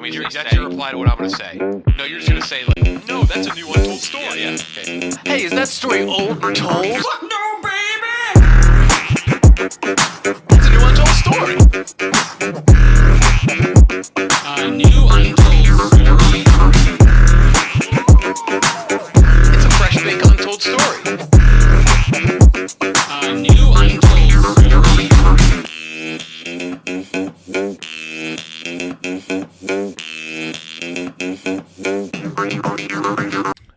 That's your reply to what I'm going to say. No, you're just going to say, like, no, that's a new untold story. Yeah. Okay. Hey, is that story old or told? Fuck no, baby! It's a new untold story. A new untold story. It's a fresh baked untold story. A new untold story.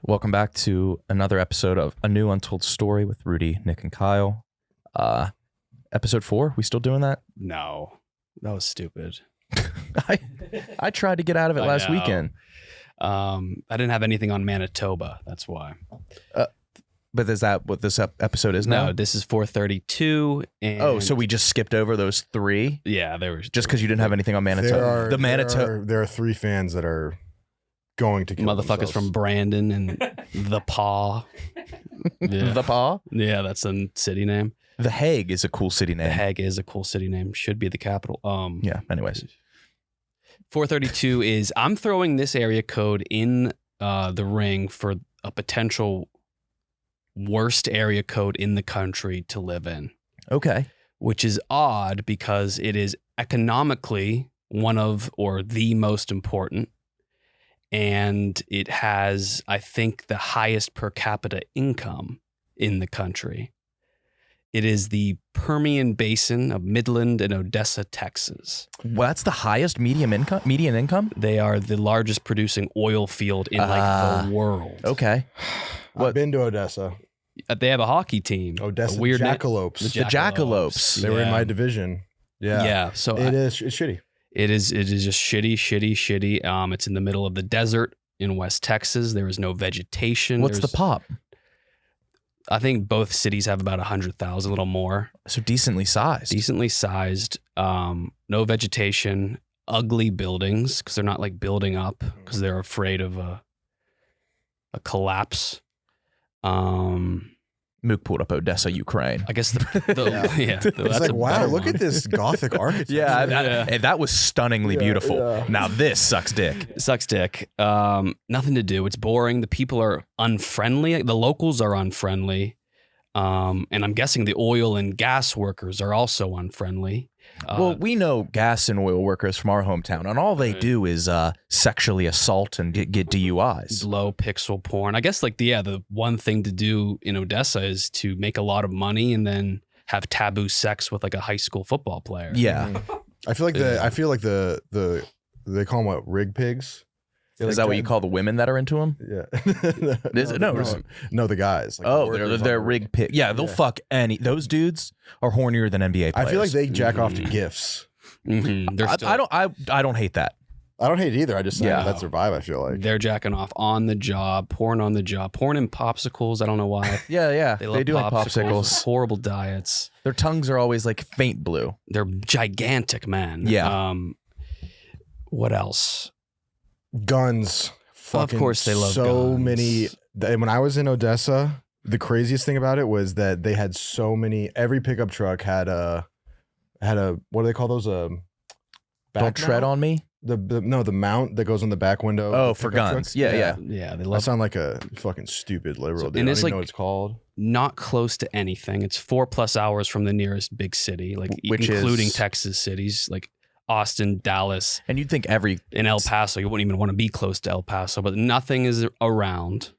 Welcome back to another episode of A New Untold Story with Rudy, Nick, and Kyle. Episode 4, we still doing that? No, that was stupid. I tried to get out of it last weekend. I didn't have anything on Manitoba. That's why. But is that what this episode is now? No, this is 432. And so we just skipped over those 3? Yeah, there was Just because you didn't have anything on Manitoba. There are 3 fans that are going to kill motherfuckers themselves. from Brandon and the Paw. Yeah. The Paw? Yeah, that's a city name. The Hague is a cool city name. The Hague is a cool city name. Should be the capital. Yeah, anyways. 432 is, I'm throwing this area code in the ring for a potential worst area code in the country to live in. Okay. Which is odd because it is economically one of, or the most important. And it has, I think, the highest per capita income in the country. It is the Permian Basin of Midland and Odessa, Texas. Well, that's the highest median income? They are the largest producing oil field in the world. Okay. I've been to Odessa. They have a hockey team. Odessa weird Jackalopes. The Jackalopes. They were in my division. Yeah. Yeah. So it's shitty. It is just shitty. It's in the middle of the desert in West Texas. There is no vegetation. What's the pop? I think both cities have about 100,000, a little more. So decently sized. No vegetation, ugly buildings because they're not like building up because they're afraid of a collapse. Mook pulled up Odessa, Ukraine. I guess It's like, wow, look at this Gothic architecture. That was stunningly beautiful. Yeah. Now this sucks dick. Sucks dick. Nothing to do. It's boring. The people are unfriendly. The locals are unfriendly. And I'm guessing the oil and gas workers are also unfriendly. Well, we know gas and oil workers from our hometown, and all they do is sexually assault and get DUIs. Low pixel porn. I guess the one thing to do in Odessa is to make a lot of money and then have taboo sex with like a high school football player. Yeah. I feel like the they call them what, rig pigs? Is that what you call the women that are into them? Yeah. No, the guys. Like they're rig pig. Yeah, they'll fuck any. Those dudes are hornier than NBA players. I feel like they jack off to gifts. Mm-hmm. I don't hate that. I don't hate it either. I just that's their vibe, I feel like. They're jacking off on the job, porn on the job, porn and popsicles. I don't know why. Yeah. They do like popsicles. Horrible diets. Their tongues are always like faint blue. They're gigantic, man. Yeah. What else? Guns. Of course they love so guns. many. And when I was in Odessa, the craziest thing about it was that they had so many. Every pickup truck had a what do they call those? Don't tread on me. The mount that goes on the back window. Oh, for guns. Truck. Yeah. They I love. sound like a fucking stupid liberal dude. And I it's don't even like know what it's called. Not close to anything. It's 4+ hours from the nearest big city, like including Texas cities, like Austin, Dallas. And you'd think in El Paso, you wouldn't even want to be close to El Paso, but nothing is around.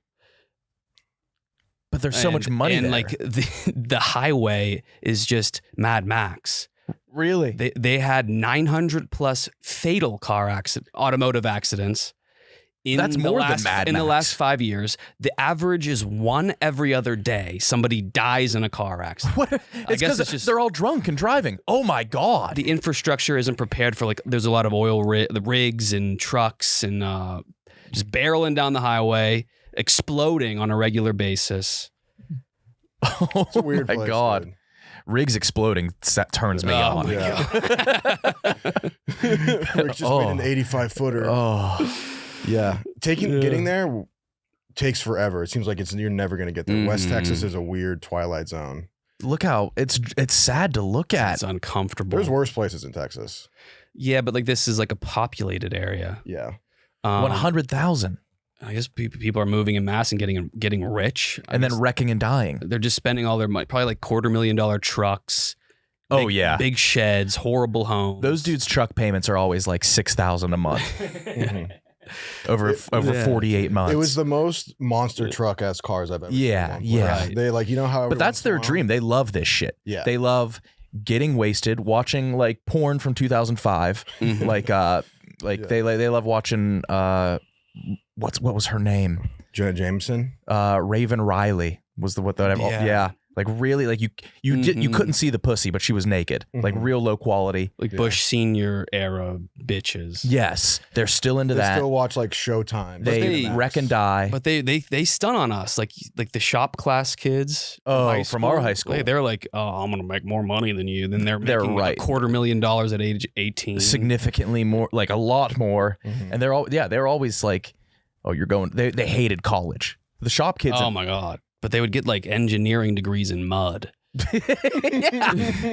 But there's so much money and there. like the highway is just Mad Max. Really? They had 900+ fatal automotive accidents. That's more than Mad Max. In the last 5 years, the average is 1 every other day. Somebody dies in a car accident. What? It's because they're all drunk and driving. Oh my God. The infrastructure isn't prepared for there's a lot of oil rigs and trucks and just barreling down the highway, exploding on a regular basis. It's a weird place, God. Dude. Rigs exploding turns me on. My God. Rick's just made an 85-footer. Oh. Yeah. Getting there takes forever. It seems like you're never going to get there. West Texas is a weird twilight zone. look how it's sad to look at. It's uncomfortable. There's worse places in Texas. Yeah, but like this is like a populated area. Yeah. 100,000. I guess people are moving in mass and getting rich, And then wrecking and dying. they're just spending all their money. Probably like $250,000 trucks. Oh, yeah. Big sheds, horrible homes. Those dudes' truck payments are always like $6,000 a month Mhm. over Yeah. 48 months. It was the most monster truck-ass cars I've ever Yeah, seen. yeah. Right. They like, you know how But every that's once in a their while- dream. They love this shit. Yeah. They love getting wasted, watching like porn from 2005. Mhm. Like Yeah. they love watching what was her name? Jenna Jameson. Raven Riley was the what that Yeah. Like really like you Mhm. couldn't see the pussy, but she was naked. Like Mhm. real low quality. Like Yeah. Bush Senior era bitches. Yes, they're still into They that. still watch like Showtime. They they- wreck and die. But they stun on us, like the shop class kids. From our high school. They're like, oh, I'm gonna make more money than you. Then they're They're making right. $250,000 at age 18. Significantly more, like a lot more. Mhm. And they're always like, oh, you're going. They hated college. The shop kids. Oh my god! But they would get like engineering degrees in mud.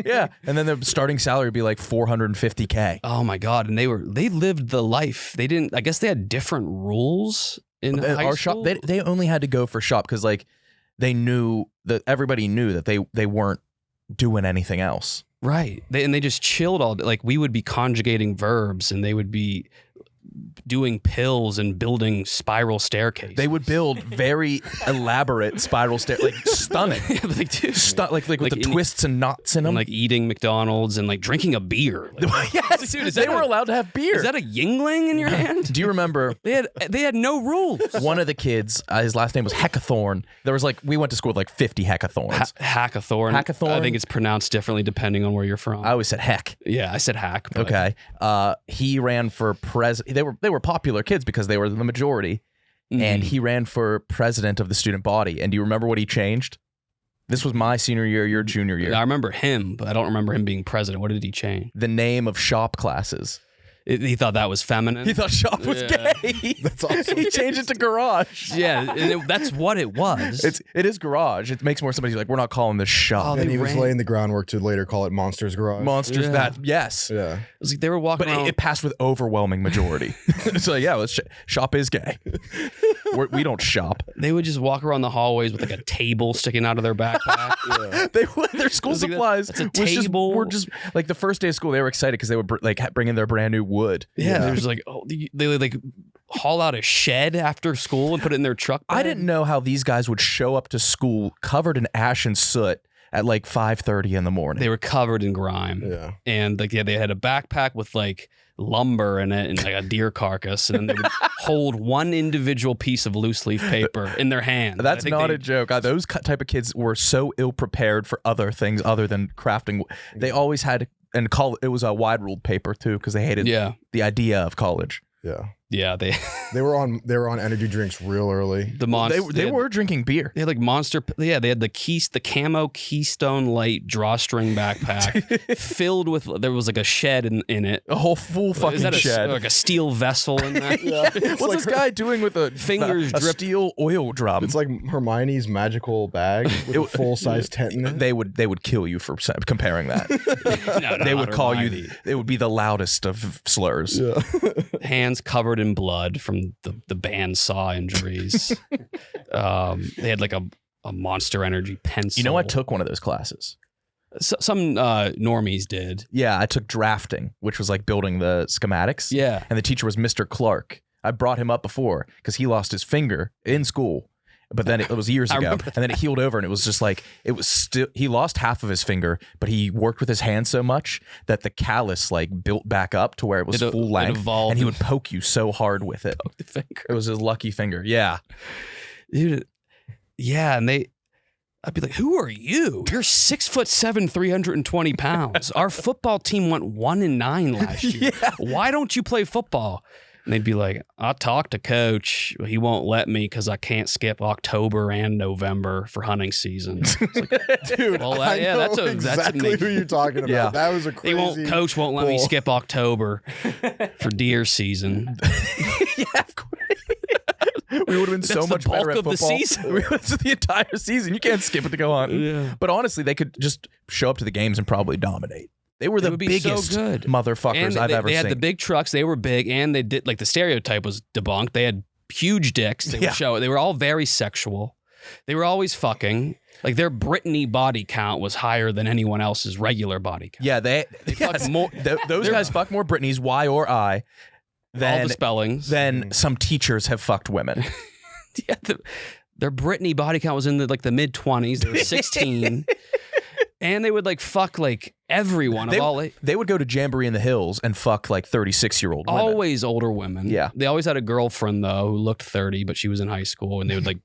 yeah. And then the starting salary would be like $450K. Oh my god! And they lived the life. They didn't. I guess they had different rules in high Our school. shop, they only had to go for shop because like they knew that everybody knew that they weren't doing anything else. Right. They just chilled all day. Like we would be conjugating verbs and they would be doing pills and building spiral staircases. They would build very elaborate spiral stair, like stunning, Yeah, but they do. like with Like the in- twists and knots in And them. like eating McDonald's and like drinking a beer. Like, yes, dude, is they that were a- allowed to have beer. Is that a Yingling in your hand? Do you remember They had no rules. one of the kids? His last name was Heckathorn. There was like we went to school with like 50 Heckathorns. Hackathorn. Hackathorn? I think it's pronounced differently depending on where you're from. I always said heck. Yeah, I said hack. But Okay. He ran for president. They were popular kids because they were the majority. And he ran for president of the student body. And do you remember what he changed? This was my senior year, your junior year. I remember him, but I don't remember him being president. What did he change? The name of shop classes. He thought that was feminine. He thought shop was Yeah. gay. That's awesome. He changed it to garage. Yeah, and that's what it was. It is garage. It makes more sense. He's like, we're not calling this shop. Oh, And they he was ran- laying the groundwork to later call it Monsters Garage. Monsters. Yeah. That yes. Yeah. It was like they were walking But around. it passed with overwhelming majority. So yeah, let's shop is gay. We don't shop. They would just walk around the hallways with like a table sticking out of their backpack. They would. Their school It's like supplies. that's a was just- table. were just like the first day of school. They were excited because they would bring in their brand new wood. Yeah, they was like, oh, they would like haul out a shed after school and put it in their truck bed. I didn't know how these guys would show up to school covered in ash and soot at like 5:30 in the morning. They were covered in grime, Yeah. and like they had a backpack with like lumber in it and like a deer carcass, and then they would hold one individual piece of loose leaf paper in their hand. That's I think not they- a joke. Those type of kids were so ill prepared for other things other than crafting. They always had, and it was a wide ruled paper too because they hated Yeah, the idea of college. Yeah. yeah. They were on energy drinks real early. The monster. They were drinking beer. They had like monster. Yeah, they had the camo Keystone Light drawstring backpack filled with. There was like a shed in it. A whole full Is fucking that shed. like a steel vessel in that? What's this guy doing with a Fingers a drip- steel oil drum? It's like Hermione's magical bag with a full size tent in it. They would kill you for comparing that. No, They not would call you. Hermione. It would be the loudest of slurs. Yeah. Hands covered in blood from the bandsaw injuries. They had like a Monster Energy pencil. You know, I took one of those classes. Some normies did. Yeah, I took drafting, which was like building the schematics. Yeah. And the teacher was Mr. Clark. I brought him up before because he lost his finger in school. But then it was years I ago. remember And then it healed over and it was just like, it was still, he lost half of his finger, but he worked with his hand so much that the callus like built back up to where it was It full length. evolved. And he would poke you so hard with it. The finger. It was his lucky finger. Yeah. Dude. Yeah, and I'd be like, "Who are you? You're 6'7", 320 pounds. Our football team went 1-9 last year. Why don't you play football?" And they'd be like, "I talked to coach. He won't let me because I can't skip October and November for hunting season." It's like, Dude, well, I yeah, know that's exactly who you're talking about. Yeah. That was a crazy. Coach won't let me pull. skip October for deer season. Yeah, of course. We would have been That's so the much better bulk at of the football. season. It's the entire season. You can't skip it to go hunting. Yeah. But honestly, they could just show up to the games and probably dominate. They were They the would be so biggest good. motherfuckers And I've ever they seen. had the big trucks. They were big, and they did like the stereotype was debunked. They had huge dicks. They Yeah. would show. They were all very sexual. They were always fucking. Like their Britney body count was higher than anyone else's regular body count. Yeah, they fucked more- those guys fuck more Britneys, Y or I, All than the spellings. than some teachers have fucked women. Yeah, their Britney body count was in the mid-20s. They were 16. And they would fuck everyone They- of all They would go to Jamboree in the Hills and fuck 36-year-old women. always older women. Yeah. They always had a girlfriend though who looked 30, but she was in high school, and they would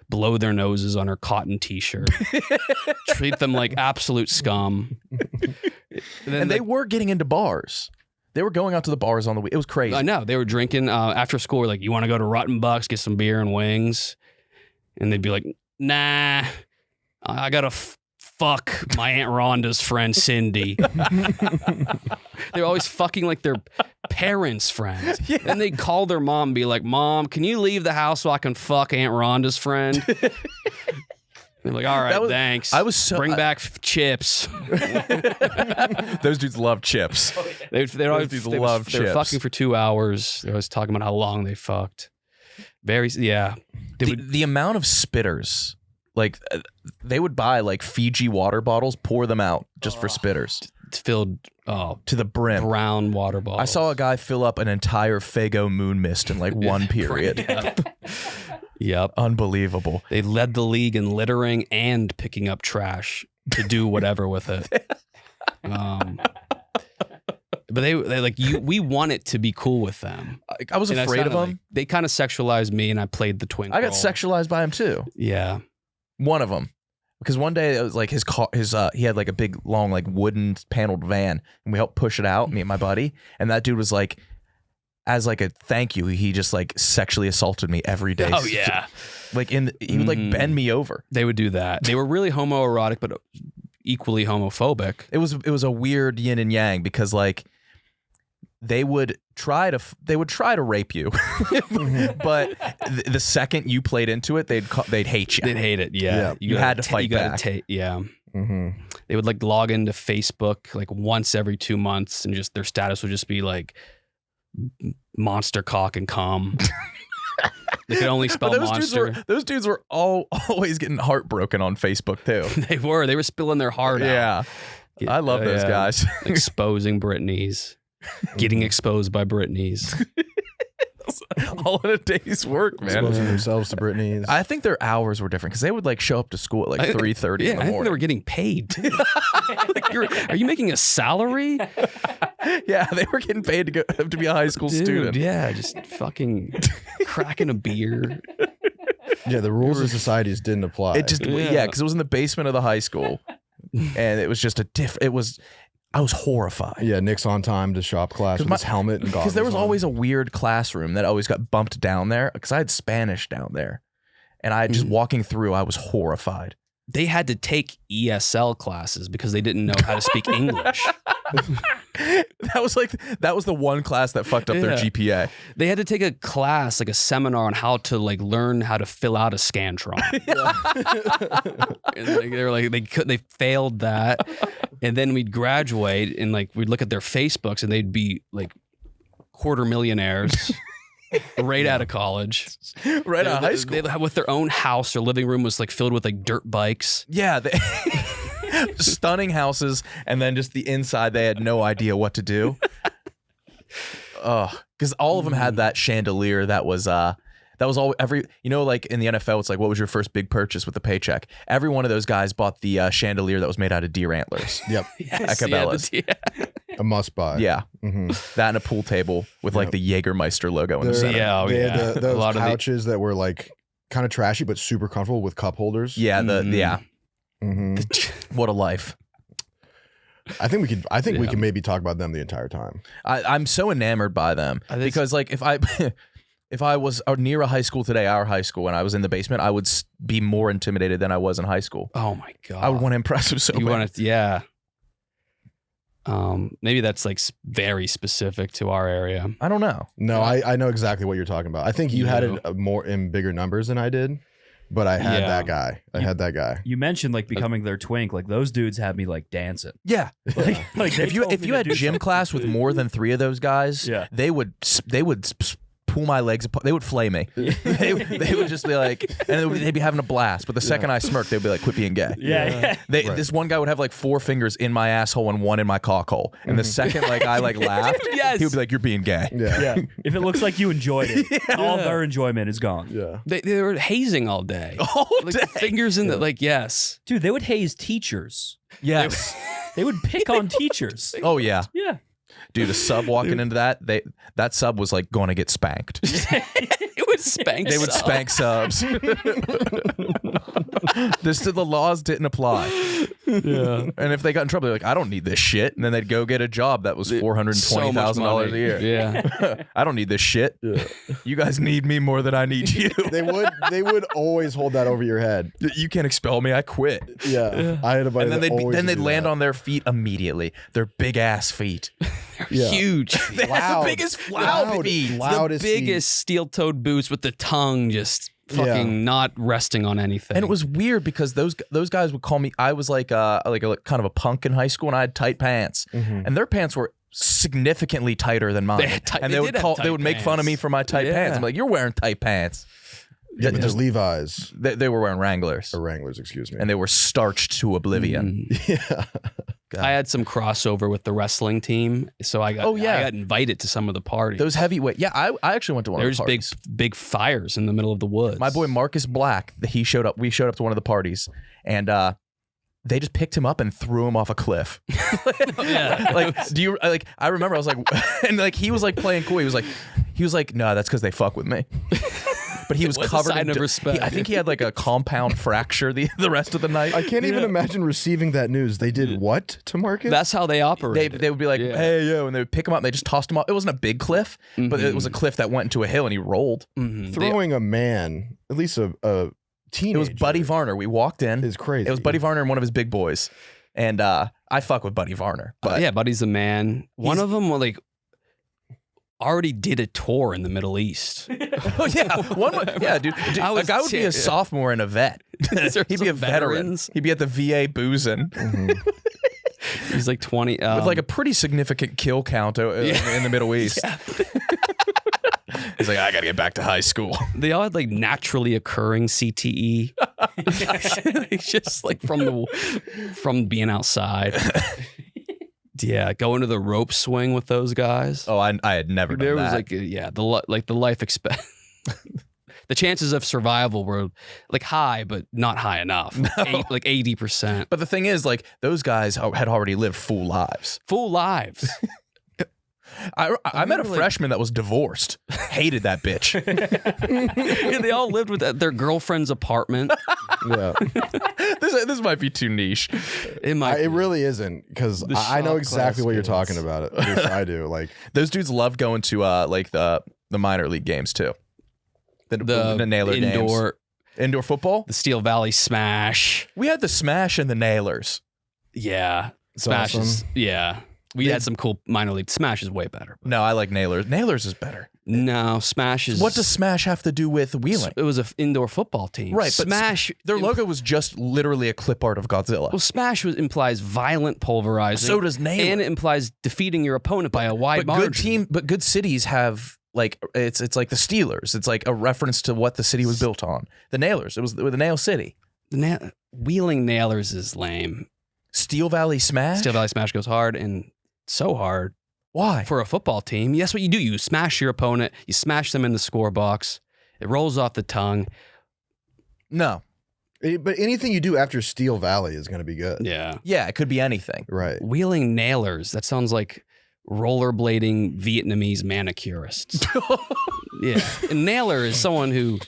blow their noses on her cotton t-shirt. Treat them like absolute scum. And they were getting into bars. They were going out to the bars on the week. It was crazy. I know. They were drinking after school. We're like, you want to go to Rotten Bucks, get some beer and wings? And they'd be like, nah, I got to fuck my Aunt Rhonda's friend, Cindy. They're always fucking their parents' friends. Yeah. And they'd call their mom and be like, Mom, can you leave the house so I can fuck Aunt Rhonda's friend? They're like, all right, thanks. Bring back chips. Those dudes love chips. They're always dudes love they were chips. fucking for 2 hours. They always talking about how long they fucked. The amount of spitters, they would buy Fiji water bottles, pour them out just for spitters Filled to the brim. brown water bottles. I saw a guy fill up an entire Faygo moon mist in one period. Yep. Unbelievable. They led the league in littering and picking up trash to do whatever with it. But we want it to be cool with them. I was And afraid of them. they kind of sexualized me, and I played the twink I got role. sexualized by him too. Yeah. One of them. Because one day it was his car, he had a big long wooden paneled van, and we helped push it out, me and my buddy, and that dude was as a thank you, he just sexually assaulted me every day. Oh yeah. He would bend me over. They would do that. They were really homoerotic, but equally homophobic. It was a weird yin and yang because they would try to rape you, but the second you played into it, they'd hate you. They'd hate it. Yeah. You had to fight back. Yeah. Mm-hmm. They would log into Facebook once every 2 months, and just their status would just be monster cock and cum. They could only spell But monster. those dudes were always getting heartbroken on Facebook too. They were spilling their heart out. Yeah, I love those guys. Exposing Britneys. Getting exposed by Britneys. All in a day's work, man. Exposing themselves to Britney's. I think their hours were different because they would show up to school at 3:30 Yeah, in the I think they morning. were getting paid. Too. Are you making a salary? Yeah, they were getting paid to be a high school student. Yeah, just fucking cracking a beer. Yeah, the rules of societies didn't apply. It just because it was in the basement of the high school, and it was just I was horrified. Yeah, Nick's on time to shop class with his helmet and goggles. Because there was on. always a weird classroom that always got bumped down there because I had Spanish down there. And I just walking through, I was horrified. They had to take ESL classes because they didn't know how to speak English. That was the one class that fucked up their GPA. They had to take a class, a seminar on how to learn how to fill out a Scantron. And they were they failed that. And then we'd graduate and we'd look at their Facebooks and they'd be quarter millionaires right out of college. Right out of high school. With their own house. Their living room was filled with dirt bikes. Yeah. Stunning houses. And then just the inside, they had no idea what to do. Because all of them had that chandelier that was all in the NFL, it's what was your first big purchase with the paycheck? Every one of those guys bought the chandelier that was made out of deer antlers. Yep. Yes, Cabela's. A must buy. Yeah. Mm-hmm. That and a pool table with the Jägermeister logo in the center. They had A those lot of couches that were kind of trashy but super comfortable with cup holders. Yeah. Mm-hmm. What a life. I think we can maybe talk about them the entire time. I'm so enamored by them because if I was near a high school today, our high school, and I was in the basement, I would be more intimidated than I was in high school. Oh my God. I would want to impress them so bad. Yeah. Maybe that's like very specific to our area. I don't know. No, I know exactly what you're talking about. I think you had it more in bigger numbers than I did, but I had that guy. I had that guy. You mentioned like becoming their twink. Like those dudes had me like dancing. Yeah. Like if you had gym class with more than 3 of those guys, they would pull my legs apart. They would flay me. they would just be like, and they'd be having a blast. But the second I smirked, they'd be like, quit being gay. This one guy would have like 4 fingers in my asshole and 1 in my cock hole. And the second like I like laughed, he would be like, you're being gay. Yeah. If it looks like you enjoyed it, all their enjoyment is gone. Yeah. They were hazing all day. All day. Fingers in the like, yes. Dude, they would haze teachers. Yes. They would pick on teachers. Oh yeah. Yeah. Dude, a sub walking into that sub was like going to get spanked. It would spank. They would spank subs. The laws didn't apply. Yeah. And if they got in trouble, they're like, I don't need this shit. And then they'd go get a job that was $420,000 a year. Yeah. I don't need this shit. Yeah. You guys need me more than I need you. They would always hold that over your head. You can't expel me. I quit. Yeah. I had a buddy And that then they'd do land that. on their feet immediately. Their big ass feet. Yeah. Huge. They have Loud. the biggest loud feet. Loudest The biggest steel-toed boots with the tongue just fucking not resting on anything. And it was weird because those guys would call me. I was like a kind of a punk in high school, and I had tight pants, and their pants were significantly tighter than mine. And they would make fun of me for my tight pants. I'm like, you're wearing tight pants. Yeah, but there's Levi's. They were wearing Wranglers. Or Wranglers, excuse me. And they were starched to oblivion. Yeah. I had some crossover with the wrestling team, so I got invited to some of the parties. Those heavyweight. Yeah, I actually went to one of the There's parties. big fires in the middle of the woods. My boy Marcus Black, he showed up. We showed up to one of the parties, and they just picked him up and threw him off a cliff. Like, do you like? I remember I was like, and like he was like playing cool. He was like, no, that's because they fuck with me. But he was covered in respect. I think he had like a compound fracture the rest of the night. I can't even imagine receiving that news. They did what to Marcus? That's how they operate. They would be like, hey, yo, and they would pick him up and they just tossed him off. It wasn't a big cliff, but it was a cliff that went into a hill and he rolled. Throwing a man, at least a teenager. It was Buddy Varner. We walked in. Is crazy. It was Buddy Varner and one of his big boys. And I fuck with Buddy Varner. But yeah, Buddy's a man. One of them like already did a tour in the Middle East. Oh yeah, dude. A guy would be a sophomore and a vet. He'd be a veteran. Veterans. He'd be at the VA boozing. He's like 20 with like a pretty significant kill count in the Middle East. He's like, I gotta get back to high school. They all had like naturally occurring CTE. It's just like from being outside. Yeah, going to the rope swing with those guys. Oh, I had never done There that. was like the life expect. The chances of survival were like high, but not high enough. Like 80%. But the thing is, like, those guys had already lived full lives. Full lives. I met a freshman that was divorced. Hated that bitch. Yeah, they all lived with their girlfriend's apartment. Yeah. This might be too niche. It really isn't, because I know exactly what you're talking about. At least I do. Like, those dudes loved going to like the minor league games too. The Nailer indoor football, the Steel Valley Smash. We had the Smash and the Nailers. Yeah, Smash is We had some cool minor league. Smash is way better. No, I like Nailers. Nailers is better. No, Smash is. What does Smash have to do with Wheeling? It was an indoor football team, right? Smash. But their logo was just literally a clip art of Godzilla. Well, Smash implies violent pulverizing. So does Nailer, and it implies defeating your opponent by a wide margin. But good cities have. Like it's like the Steelers. It's like a reference to what the city was built on. The Nailers. It was the Nail City. Wheeling Nailers is lame. Steel Valley Smash. Steel Valley Smash goes hard, and so hard. Why? For a football team, that's what you do. You smash your opponent. You smash them in the score box. It rolls off the tongue. No. But anything you do after Steel Valley is going to be good. Yeah. Yeah, it could be anything. Right. Wheeling Nailers. That sounds like rollerblading Vietnamese manicurists. Yeah. A nailer is someone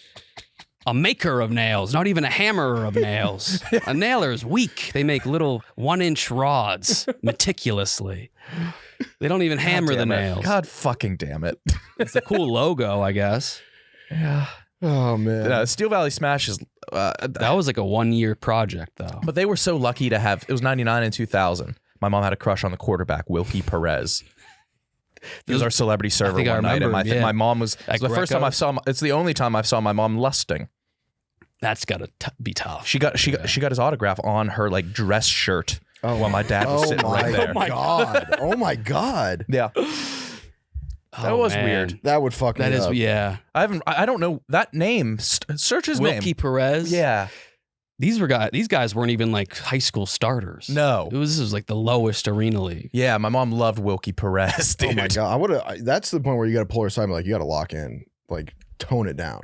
a maker of nails, not even a hammerer of nails. A nailer is weak. They make little 1-inch rods meticulously. They don't even hammer the nails. God fucking damn it. It's a cool logo, I guess. Yeah. Oh, man. Steel Valley Smash is... that was like a 1-year project, though. But they were so lucky to have... It was 99 and 2000. My mom had a crush on the quarterback, Wilkie Perez. He was our celebrity server think I one night, and remember, yeah. my mom was At the first time I saw. It's the only time I saw my mom lusting. That's gotta be tough. She got his autograph on her like dress shirt while my dad was sitting right there. Oh my god! Oh my god! Yeah, that was man. weird. That would fuck me That is, up. yeah. I don't know that name. Search his Wilkie name. Perez. Yeah. These guys weren't even like high school starters. No. This was like the lowest arena league. Yeah, my mom loved Wilkie Perez, dude. Oh my god! I would have. That's the point where you got to pull her aside and be like, you got to lock in, like tone it down.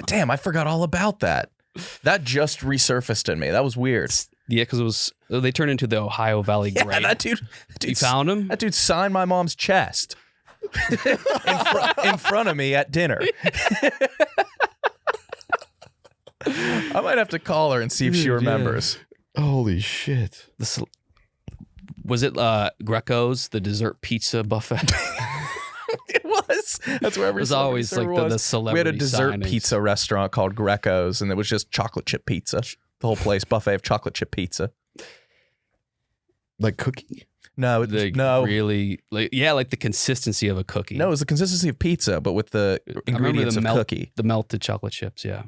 Damn, I forgot all about that. That just resurfaced in me. That was weird. Yeah, because they turned into the Ohio Valley Yeah, Great. that dude. You found him? That dude signed my mom's chest in front of me at dinner. I might have to call her and see if she Dude, yeah. remembers. Holy shit! Was it Greco's, the dessert pizza buffet? It was. That's where every It was celebrity always like server the was. celebrity We had a dessert signings. pizza restaurant called Greco's, and it was just chocolate chip pizza. The whole place, buffet of chocolate chip pizza. Like cookie? No, no. Really, like the consistency of a cookie. No, it was the consistency of pizza, but with the I remember ingredients of the cookie. The melted chocolate chips, yeah.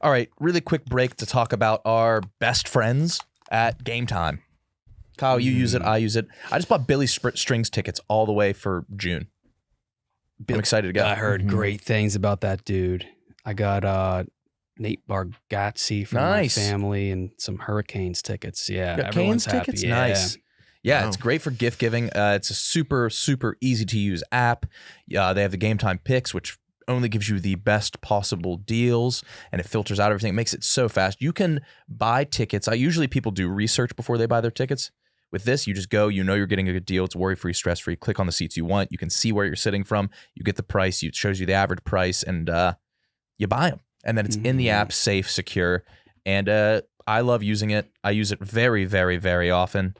All right, really quick break to talk about our best friends at Game Time. Kyle, you use it, I use it. I just bought Billy Strings tickets all the way for June. I'm excited to go. I heard great things about that dude. I got Nate Bargatze from Nice. my family and some Hurricanes tickets. Yeah, Got everyone's Canes tickets? happy. Yeah. Nice. Yeah, Wow. it's great for gift giving. It's a super, super easy to use app. They have the Game Time Picks, which only gives you the best possible deals, and it filters out everything. It makes it so fast. You can buy tickets. Usually people do research before they buy their tickets. With this, you just go, you know you're getting a good deal. It's worry-free, stress-free. Click on the seats you want. You can see where you're sitting from. You get the price. It shows you the average price, and you buy them. And then it's in the app, safe, secure. And I love using it. I use it very, very, very often.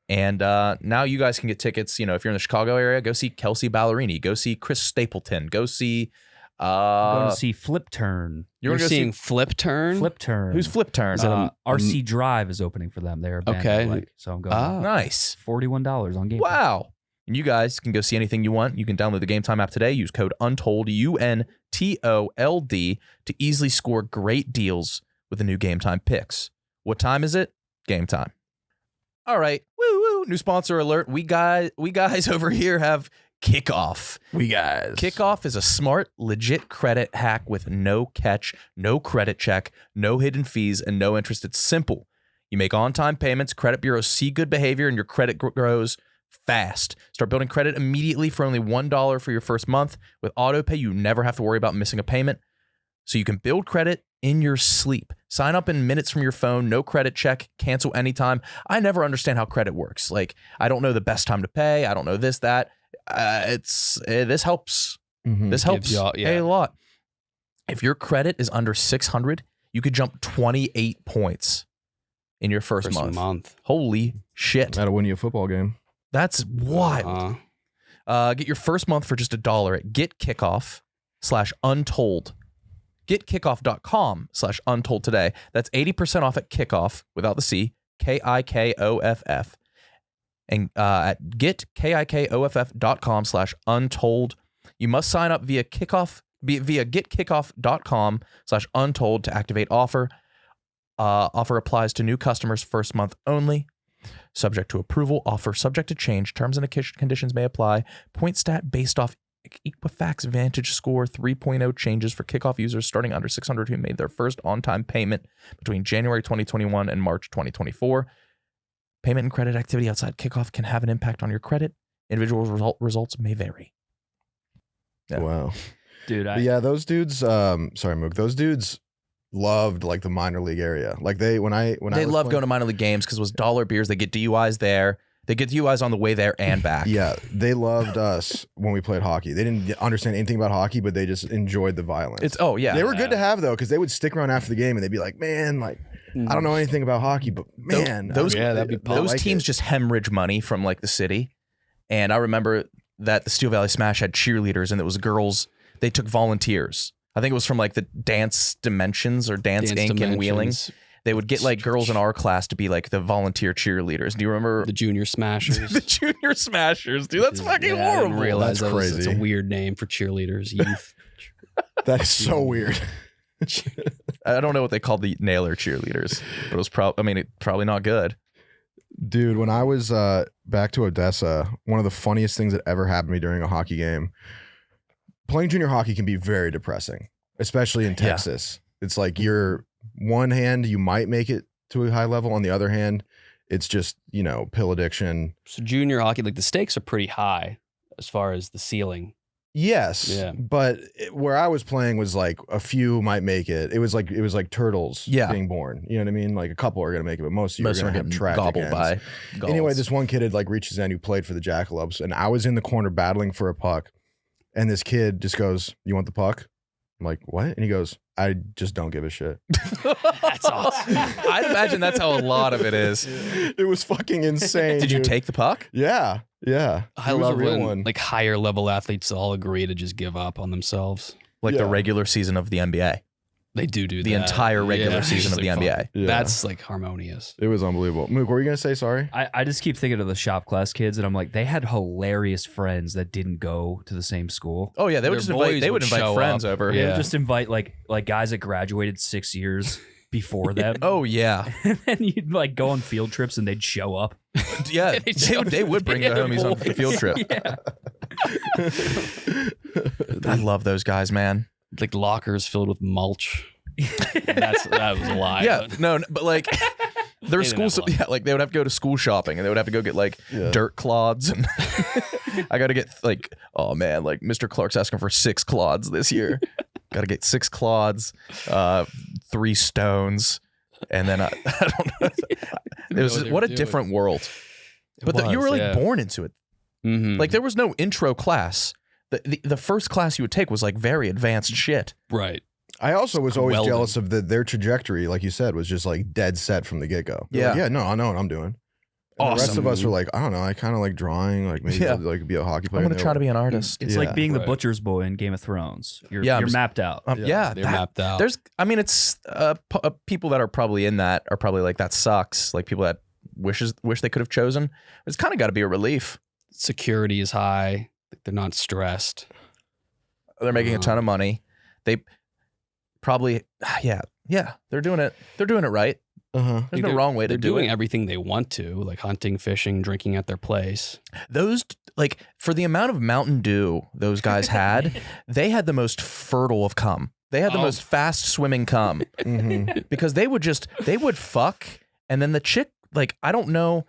And now you guys can get tickets. You know, if you're in the Chicago area, go see Kelsey Ballerini. Go see Chris Stapleton. Go see... I'm going to see Flip Turn. You're seeing Flip Turn? Flip Turn. Who's Flip Turn? RC Drive is opening for them. They're a band Okay. I like, so I'm going. Nice. $41 on Game. Wow. And you guys can go see anything you want. You can download the Game Time app today. Use code UNTOLD, UNTOLD, to easily score great deals with the new Game Time picks. What time is it? Game Time. All right. Woo woo. New sponsor alert. We guys over here have Kickoff. Kickoff is a smart, legit credit hack with no catch, no credit check, no hidden fees, and no interest. It's simple. You make on-time payments, credit bureaus see good behavior, and your credit grows fast. Start building credit immediately for only $1 for your first month. With AutoPay, you never have to worry about missing a payment. So you can build credit in your sleep. Sign up in minutes from your phone, no credit check, cancel anytime. I never understand how credit works. Like, I don't know the best time to pay. I don't know this, that. This helps. Mm-hmm. This helps you all- yeah. a lot. If your credit is under 600, you could jump 28 points in your first month. Holy shit. That'll win you a football game. That's wild. Get your first month for just $1 at getkickoff/untold. Getkickoff.com/untold today. That's 80% off at Kickoff without the C, KIKOFF. And at getkickoff.com/untold. You must sign up via getkickoff.com/untold to activate offer. Offer applies to new customers first month only. Subject to approval. Offer subject to change. Terms and conditions may apply. Point stat based off Equifax Vantage Score 3.0 changes for Kickoff users starting under 600 who made their first on-time payment between January 2021 and March 2024. Payment and credit activity outside Kickoff can have an impact on your credit. Individual results may vary. Yeah. Wow. Dude, But yeah, those dudes, sorry, Mook, those dudes loved like the minor league area. Like they love going to minor league games because it was dollar beers. They get DUIs there. They get DUIs on the way there and back. Yeah, they loved us when we played hockey. They didn't understand anything about hockey, but they just enjoyed the violence. They were good to have though, because they would stick around after the game and they'd be like, "Man, like I don't know anything about hockey, but man, those those teams just hemorrhage money from like the city." And I remember that the Steel Valley Smash had cheerleaders, and it was girls. They took volunteers. I think it was from like the Dance Dimensions or Dance Inc. in Wheeling. they would get like girls in our class to be like the volunteer cheerleaders. Do you remember The Junior Smashers. the Junior Smashers? Dude, that's fucking I horrible. didn't realize That's it's crazy. a weird name for cheerleaders. Youth. That is so weird. I don't know what they called the Nailer cheerleaders, but it was probably not good. Dude, when I was back to Odessa, one of the funniest things that ever happened to me during a hockey game, playing junior hockey can be very depressing, especially in Texas. It's like you're one hand, you might make it to a high level. On the other hand, it's just, pill addiction. So junior hockey, like the stakes are pretty high as far as the ceiling. Yes, Yeah. but where I was playing was like a few might make it. It was like turtles being born. You know what I mean? Like a couple are gonna make it, but most of you are gonna have tragic gobbled ends. by gulls. Anyway, this one kid had like reached his end who played for the Jackalopes, and I was in the corner battling for a puck, and this kid just goes, "You want the puck?" I'm like, "What?" And he goes, "I just don't give a shit." That's awesome. I'd imagine that's how a lot of it is. It was fucking insane. Did you dude. take the puck? Yeah. I It was a love real when one. like higher level athletes all agree to just give up on themselves. Like the Yeah. regular season of the NBA. They do The that. entire regular season of It's the like, NBA. fuck. Yeah. That's like harmonious. It was unbelievable. Mook, what were you gonna say? Sorry. I just keep thinking of the shop class kids, and I'm like, they had hilarious friends that didn't go to the same school. Oh yeah, they would Their just invite. boys They would would invite show friends up. over. They Yeah. would just invite like guys that graduated 6 years before them. Oh yeah, And then you'd like go on field trips, and they'd show up. yeah. They would bring the homies on the field trip. Yeah. I love those guys, man. Like lockers filled with mulch. That was a lie. Yeah, but- no, but like their They didn't school, have a lot. like they would have to go to school shopping, and they would have to go get like Yeah. dirt clods, and I got to get like, oh man, like Mr. Clark's asking for 6 clods this year. Got to get 6 clods, 3 stones, and then I don't know. It was know what what a they were different world. But It you was, were like yeah. born into it. Mhm. Like there was no intro class. The first class you would take was like very advanced shit. Right. I also was always Welding. jealous of their trajectory, like you said, was just like dead set from the get go. Yeah. No, I know what I'm doing. And the rest Awesome. of us were like, I don't know, I kind of like drawing, like maybe Yeah. I'd like be a hockey player. I'm And gonna they try were to be an artist. It's Yeah. like being the Right. butcher's boy in Game of Thrones. You're Yeah, I'm you're just- mapped out. Yeah, They're that- mapped out. There's, I mean, it's people that are probably in that are probably like that sucks. Like people that wish they could have chosen. It's kind of got to be a relief. Security is high. They're not stressed. They're making a ton of money. They probably, yeah, they're doing it. They're doing it right. Uh-huh. There's no wrong way to They're do doing it. everything they want to, like hunting, fishing, drinking at their place. Those like for the amount of Mountain Dew those guys had, they had the most fertile of cum. They had the Oh. most fast swimming cum Mhm. because they would fuck, and then the chick, like, I don't know.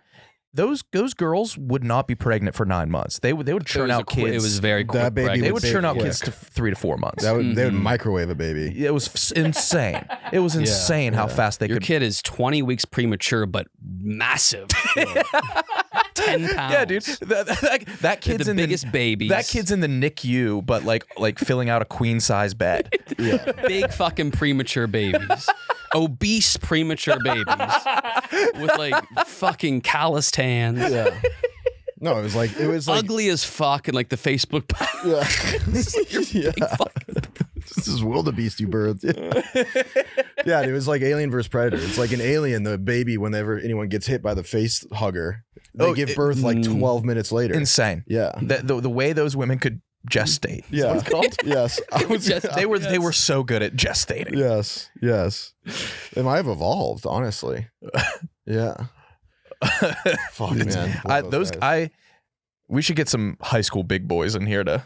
Those girls would not be pregnant for 9 months. They would churn out kids. It was very quick. That baby pregnancy. They would churn out quick. kids to 3 to 4 months. They would Mm-hmm. microwave a baby. It was insane. It was insane how fast they Your could. kid is 20 weeks premature, but massive. 10 pounds. Yeah, dude. That They're kid's the in biggest babies. That kid's in the NICU, but like filling out a queen size bed. Yeah. big fucking premature babies. Obese premature babies with like fucking calloused hands. Yeah. No, it was like Ugly as fuck and like the Facebook post. yeah. This is wildebeest, you birds. Yeah, it was like Alien versus Predator. It's like an alien, the baby, whenever anyone gets hit by the face hugger, they give birth like 12 minutes later. Insane. Yeah. The way those women could gestate. Yeah. What it's called? Yes. I was They were so good at gestating. Yes. They might have evolved, honestly. Yeah. Fuck, man. Love guys. We should get some high school big boys in here to.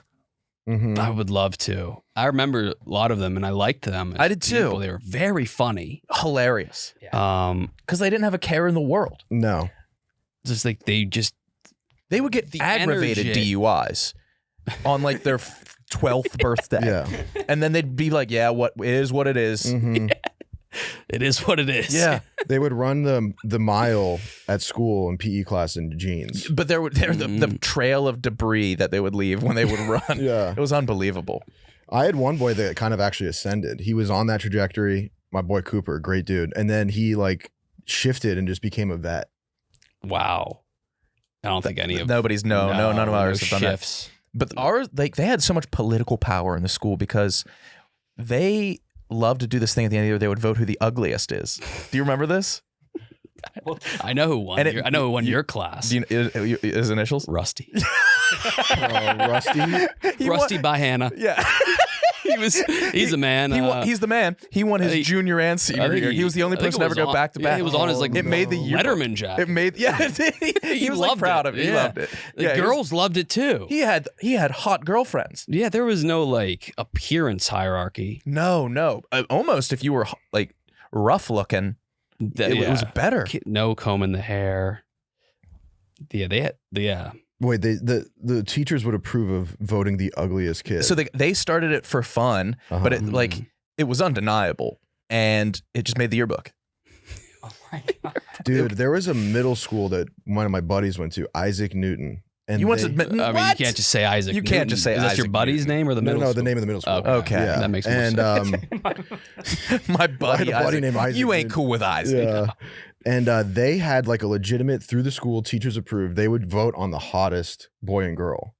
Mhm. I would love to. I remember a lot of them and I liked them. as I did too. people. They were very funny. Hilarious. Because they didn't have a care in the world. No. Just like they They would get The aggravated energy. DUIs on like their 12th birthday. Yeah. And then they'd be like, yeah, what it is what it is. Mhm. it is what it is. Yeah. They would run the mile at school in PE class in jeans. But they're the trail of debris that they would leave when they would run. Yeah. It was unbelievable. I had one boy that kind of actually ascended. He was on that trajectory. My boy Cooper, great dude. And then he like shifted and just became a vet. Wow. I don't think any of None of ours have done that. shifts. But ours, like, they had so much political power in the school because they love to do this thing at the end of the year. They would vote who the ugliest is. Do you remember this? I know who won. I know who won your class. Do you, his initials? Rusty. Rusty. Rusty by Hannah. Yeah. He's a man. He's the man. He won his junior and senior year. He was the only person to ever go back to back. He was on his it made the Letterman jacket. It made he was like proud of it. He loved it. The girls loved it too. He had hot girlfriends. Yeah, there was no like appearance hierarchy. No. Almost if you were like rough looking, it was better. No comb in the hair. Yeah, Wait, the teachers would approve of voting the ugliest kid. So they started it for fun, but it was undeniable, and it just made the yearbook. Oh my God. Dude, there was a middle school that one of my buddies went to, Isaac Newton. And you went to Newton? I mean, you can't just say Isaac. You can't just say Is that Isaac your buddy's Newton. name or the middle school? the name of the middle school. Okay. Yeah. That makes more sense. My buddy, I had a buddy named Isaac. You ain't cool with Isaac. Yeah. And they had like a legitimate, through the school, teachers approved, they would vote on the hottest boy and girl.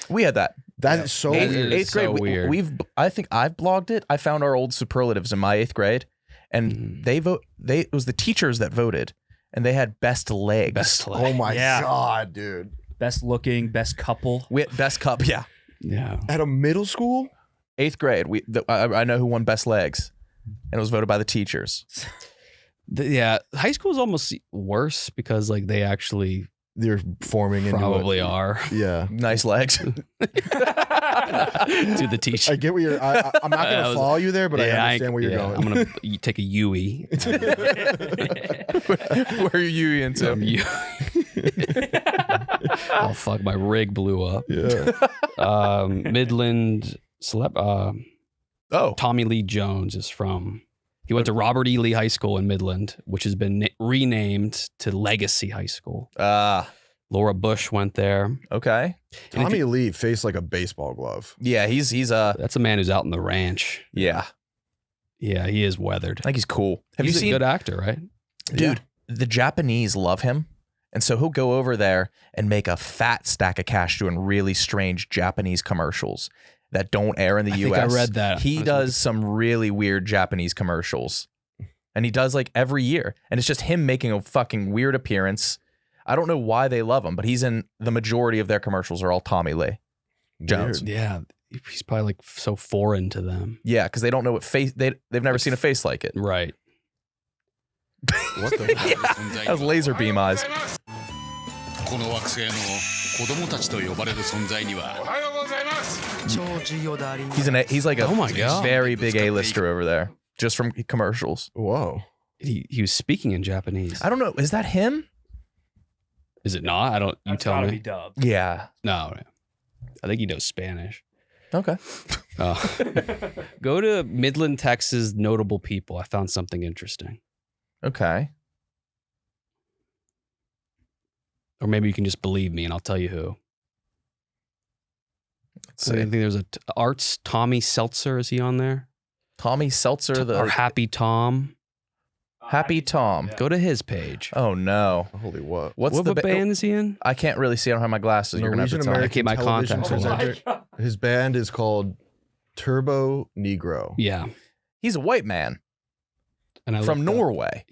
We had that. That is so weird. Eighth grade, so weird. I think I've blogged it. I found our old superlatives in my 8th grade, and it was the teachers that voted, and they had best legs. Oh my God, dude. Best looking, best couple. Best cup, yeah. At a middle school? 8th grade, I know who won best legs, and it was voted by the teachers. High school is almost worse because like they're forming probably are. Yeah. Nice legs. To the teacher. I get where you're I'm not gonna follow you there, but I understand where you're going. I'm gonna take a Yui. Where are you into? Oh fuck, my rig blew up. Yeah. Midland Tommy Lee Jones is from. He went to Robert E. Lee High School in Midland, which has been renamed to Legacy High School. Laura Bush went there. Okay. Tommy Lee faced like a baseball glove. Yeah, he's that's a man who's out in the ranch. Yeah. Yeah, he is weathered. I think he's cool. He's a good actor, right? Dude, the Japanese love him. And so he'll go over there and make a fat stack of cash doing really strange Japanese commercials that don't air in the US. I think I read that. He does some really weird Japanese commercials. And he does like every year. And it's just him making a fucking weird appearance. I don't know why they love him, but he's in the majority of their commercials are all Tommy Lee Jones. Weird. Yeah. He's probably like so foreign to them. Yeah, because they don't know what face they've never seen a face like it. Right. What the That was laser beam eyes. He's like Oh my God. very big A-lister over there, just from commercials. Whoa. He was speaking in Japanese. I don't know. Is that him? Is it not? I don't. You That's tell gotta me. be dubbed. Yeah. No. I think he knows Spanish. Okay. Go to Midland, Texas. Notable people. I found something interesting. Okay. Or maybe you can just believe me, and I'll tell you who. Let's I see. think there's Arts Tommy Seltzer. Is he on there? Tommy Seltzer, Or Happy Tom. Happy Tom. Go to his page. Oh no. Holy what? What's what the band is he in? I can't really see. I don't have my glasses. You're gonna have to Norwegian tell me. I keep my American contacts television on. presenter. His band is called Turbo Negro. Yeah. He's a white man And I from looked up. Norway.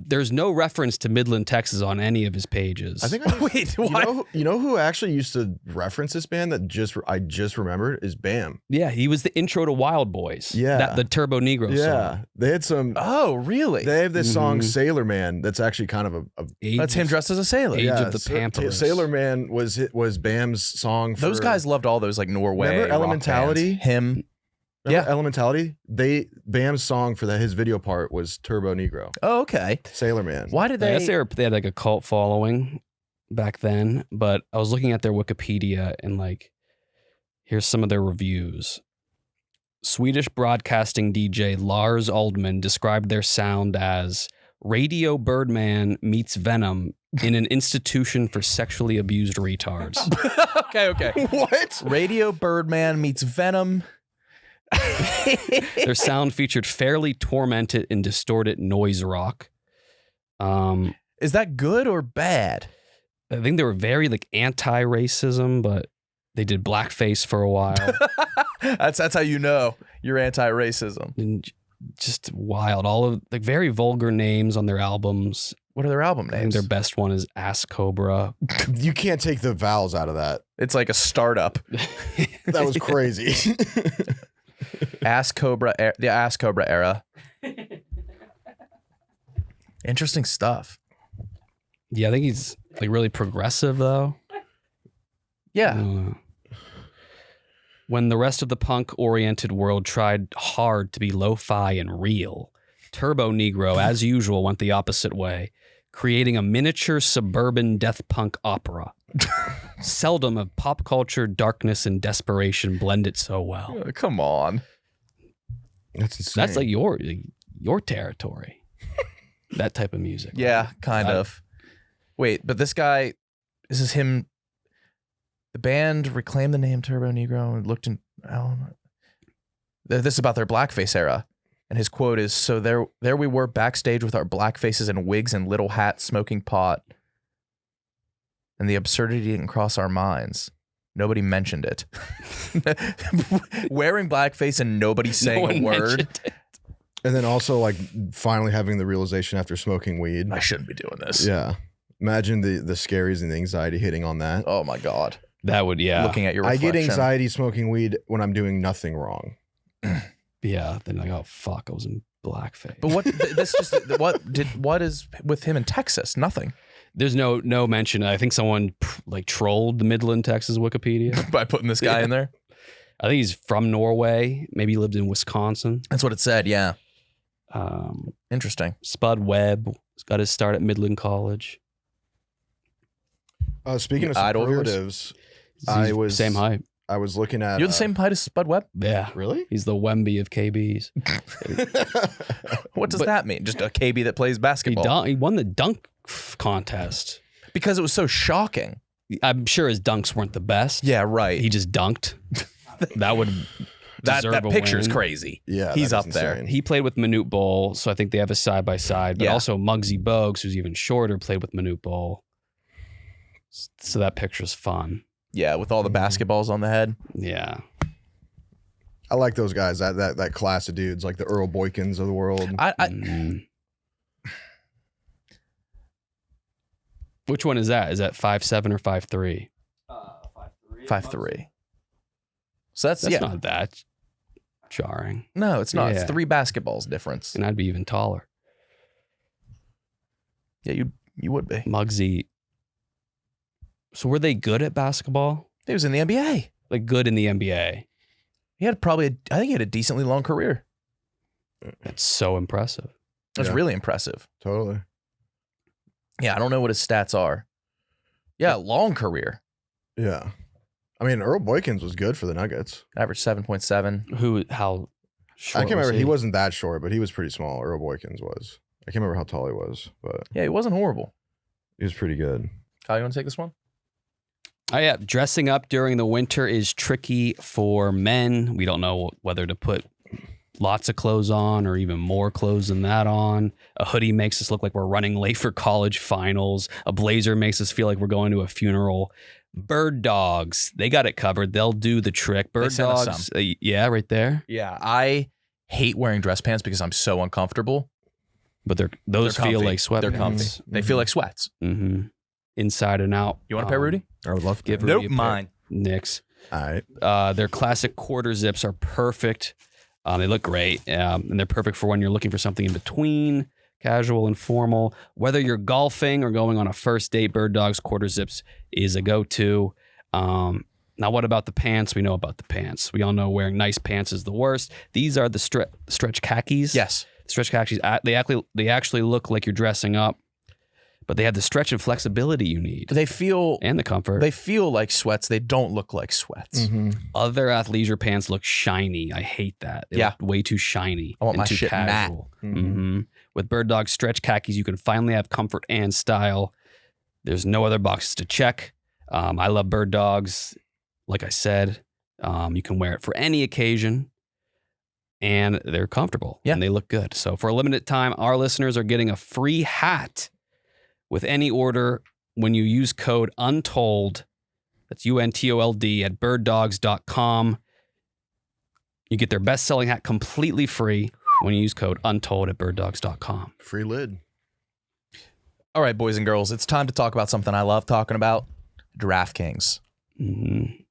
There's no reference to Midland, Texas on any of his pages. I think Wait, what? you know who actually used to reference this band that I just remembered is Bam. Yeah, he was the intro to Wild Boys. Yeah. The Turbo Negro song. They had some. Oh, really? They have this song Mhm. Sailor Man that's actually kind of a That's him dressed as a sailor. Age of the Pamperers. Sailor Man was Bam's song. Those for- guys loved all those like Norway. Remember rock Elementality? bands. Him. Remember Elementality? Bam's song for his video part was Turbo Negro. Oh, okay. Sailor Man. Why did I they? guess they had like a cult following back then, but I was looking at their Wikipedia and like, here's some of their reviews. Swedish broadcasting DJ Lars Oldman described their sound as Radio Birdman meets Venom in an institution for sexually abused retards. Okay. What? Radio Birdman meets Venom. Their sound featured fairly tormented and distorted noise rock. Is that good or bad? I think they were very like anti-racism, but they did blackface for a while. That's how you know you're anti-racism. And just wild. All of like very vulgar names on their albums. What are their album I think names? their best one is Ass Cobra. You can't take the vowels out of that. It's like a startup. That was crazy. Ass Cobra, the Ass Cobra era. Interesting stuff. Yeah, I think he's like really progressive though. Yeah. When the rest of the punk-oriented world tried hard to be lo-fi and real, Turbo Negro, as usual, went the opposite way, creating a miniature suburban death punk opera. Seldom have pop culture, darkness, and desperation blended so well. Come on. That's insane. That's like your territory. That type of music. Yeah, kind of. Wait, but this guy, this is him. The band reclaimed the name Turbo Negro and looked in. This is about their blackface era. And his quote is, "So there we were backstage with our black faces and wigs and little hats, smoking pot. And the absurdity didn't cross our minds. Nobody mentioned it." Wearing blackface and nobody saying a word. And then also like finally having the realization after smoking weed. I shouldn't be doing this. Yeah. Imagine the scaries and the anxiety hitting on that. Oh my God. That would, yeah. Looking at your I reflection. get anxiety smoking weed when I'm doing nothing wrong. Yeah. Then like, oh fuck, I was in blackface. But what is with him in Texas? Nothing. There's no mention. I think someone like trolled the Midland, Texas Wikipedia By putting this guy in there. I think he's from Norway. Maybe he lived in Wisconsin. That's what it said. Yeah. Interesting. Spud Webb got his start at Midland College. Speaking of Idol of yours? superlatives, He's same height. I was looking at. You're the same height as Spud Webb? Yeah. Really? He's the Wemby of KBs. What does that mean? Just a KB that plays basketball? He won the dunk contest. Because it was so shocking. I'm sure his dunks weren't the best. Yeah, right. He just dunked. That would that deserve a picture's win. crazy. Yeah, He's that up is there. insane. He played with Manute Bol, so I think they have a side by side. But Yeah. also Muggsy Bogues, who's even shorter, played with Manute Bol. So that picture's fun. Yeah, with all the basketballs on the head. Yeah. I like those guys. That class of dudes, like the Earl Boykins of the world. Which one is that? Is that 5'7" or 5'3"? 5'3". So that's That's not that jarring. No, it's not. Yeah. It's 3 basketballs difference. And I'd be even taller. Yeah, you would be. Muggsy. So were they good at basketball? He was in the NBA. Like good in the NBA? He had I think he had a decently long career. That's so impressive. That's Yeah. really impressive. Totally. Yeah, I don't know what his stats are. Yeah, long career. Yeah. I mean, Earl Boykins was good for the Nuggets. Average 7.7. How short I can't remember. was He wasn't that short, but he was pretty small. Earl Boykins was. I can't remember how tall he was, but Yeah, he wasn't horrible. he was pretty good. Kyle, you want to take this one? Oh, yeah. Dressing up during the winter is tricky for men. We don't know whether to put lots of clothes on or even more clothes than that on. A hoodie makes us look like we're running late for college finals. A blazer makes us feel like we're going to a funeral. Bird dogs, they got it covered. They'll do the trick. Bird sent us dogs, yeah, right there. Yeah, I hate wearing dress pants because I'm so uncomfortable. But those They're feel comfy. like sweatpants. They're comfy. They feel like sweats. Mm-hmm. Inside and out. You want a pair, Rudy? I would love to. Give Nope, Rudy a pair. mine. Knicks. All right. Their classic quarter zips are perfect. They look great, and they're perfect for when you're looking for something in between, casual and formal. Whether you're golfing or going on a first date, Bird Dogs quarter zips is a go-to. Now, what about the pants? We know about the pants. We all know wearing nice pants is the worst. These are the stretch khakis. Yes. Stretch khakis. They actually look like you're dressing up, but they have the stretch and flexibility you need, They feel and the comfort. they feel like sweats. They don't look like sweats. Other athleisure pants look shiny. I hate that. They Yeah. look way too shiny. I want and my too shit matte. casual. Mm-hmm. With Bird Dog stretch khakis, you can finally have comfort and style. There's no other boxes to check. I love Bird Dogs. Like I said, you can wear it for any occasion, and they're comfortable. Yeah. And they look good. So for a limited time, our listeners are getting a free hat with any order when you use code UNTOLD. That's UNTOLD at birddogs.com. You get their best-selling hat completely free. when you use code Untold at birddogs.com. Free lid. All right, boys and girls, it's time to talk about something I love talking about, DraftKings. Mm-hmm.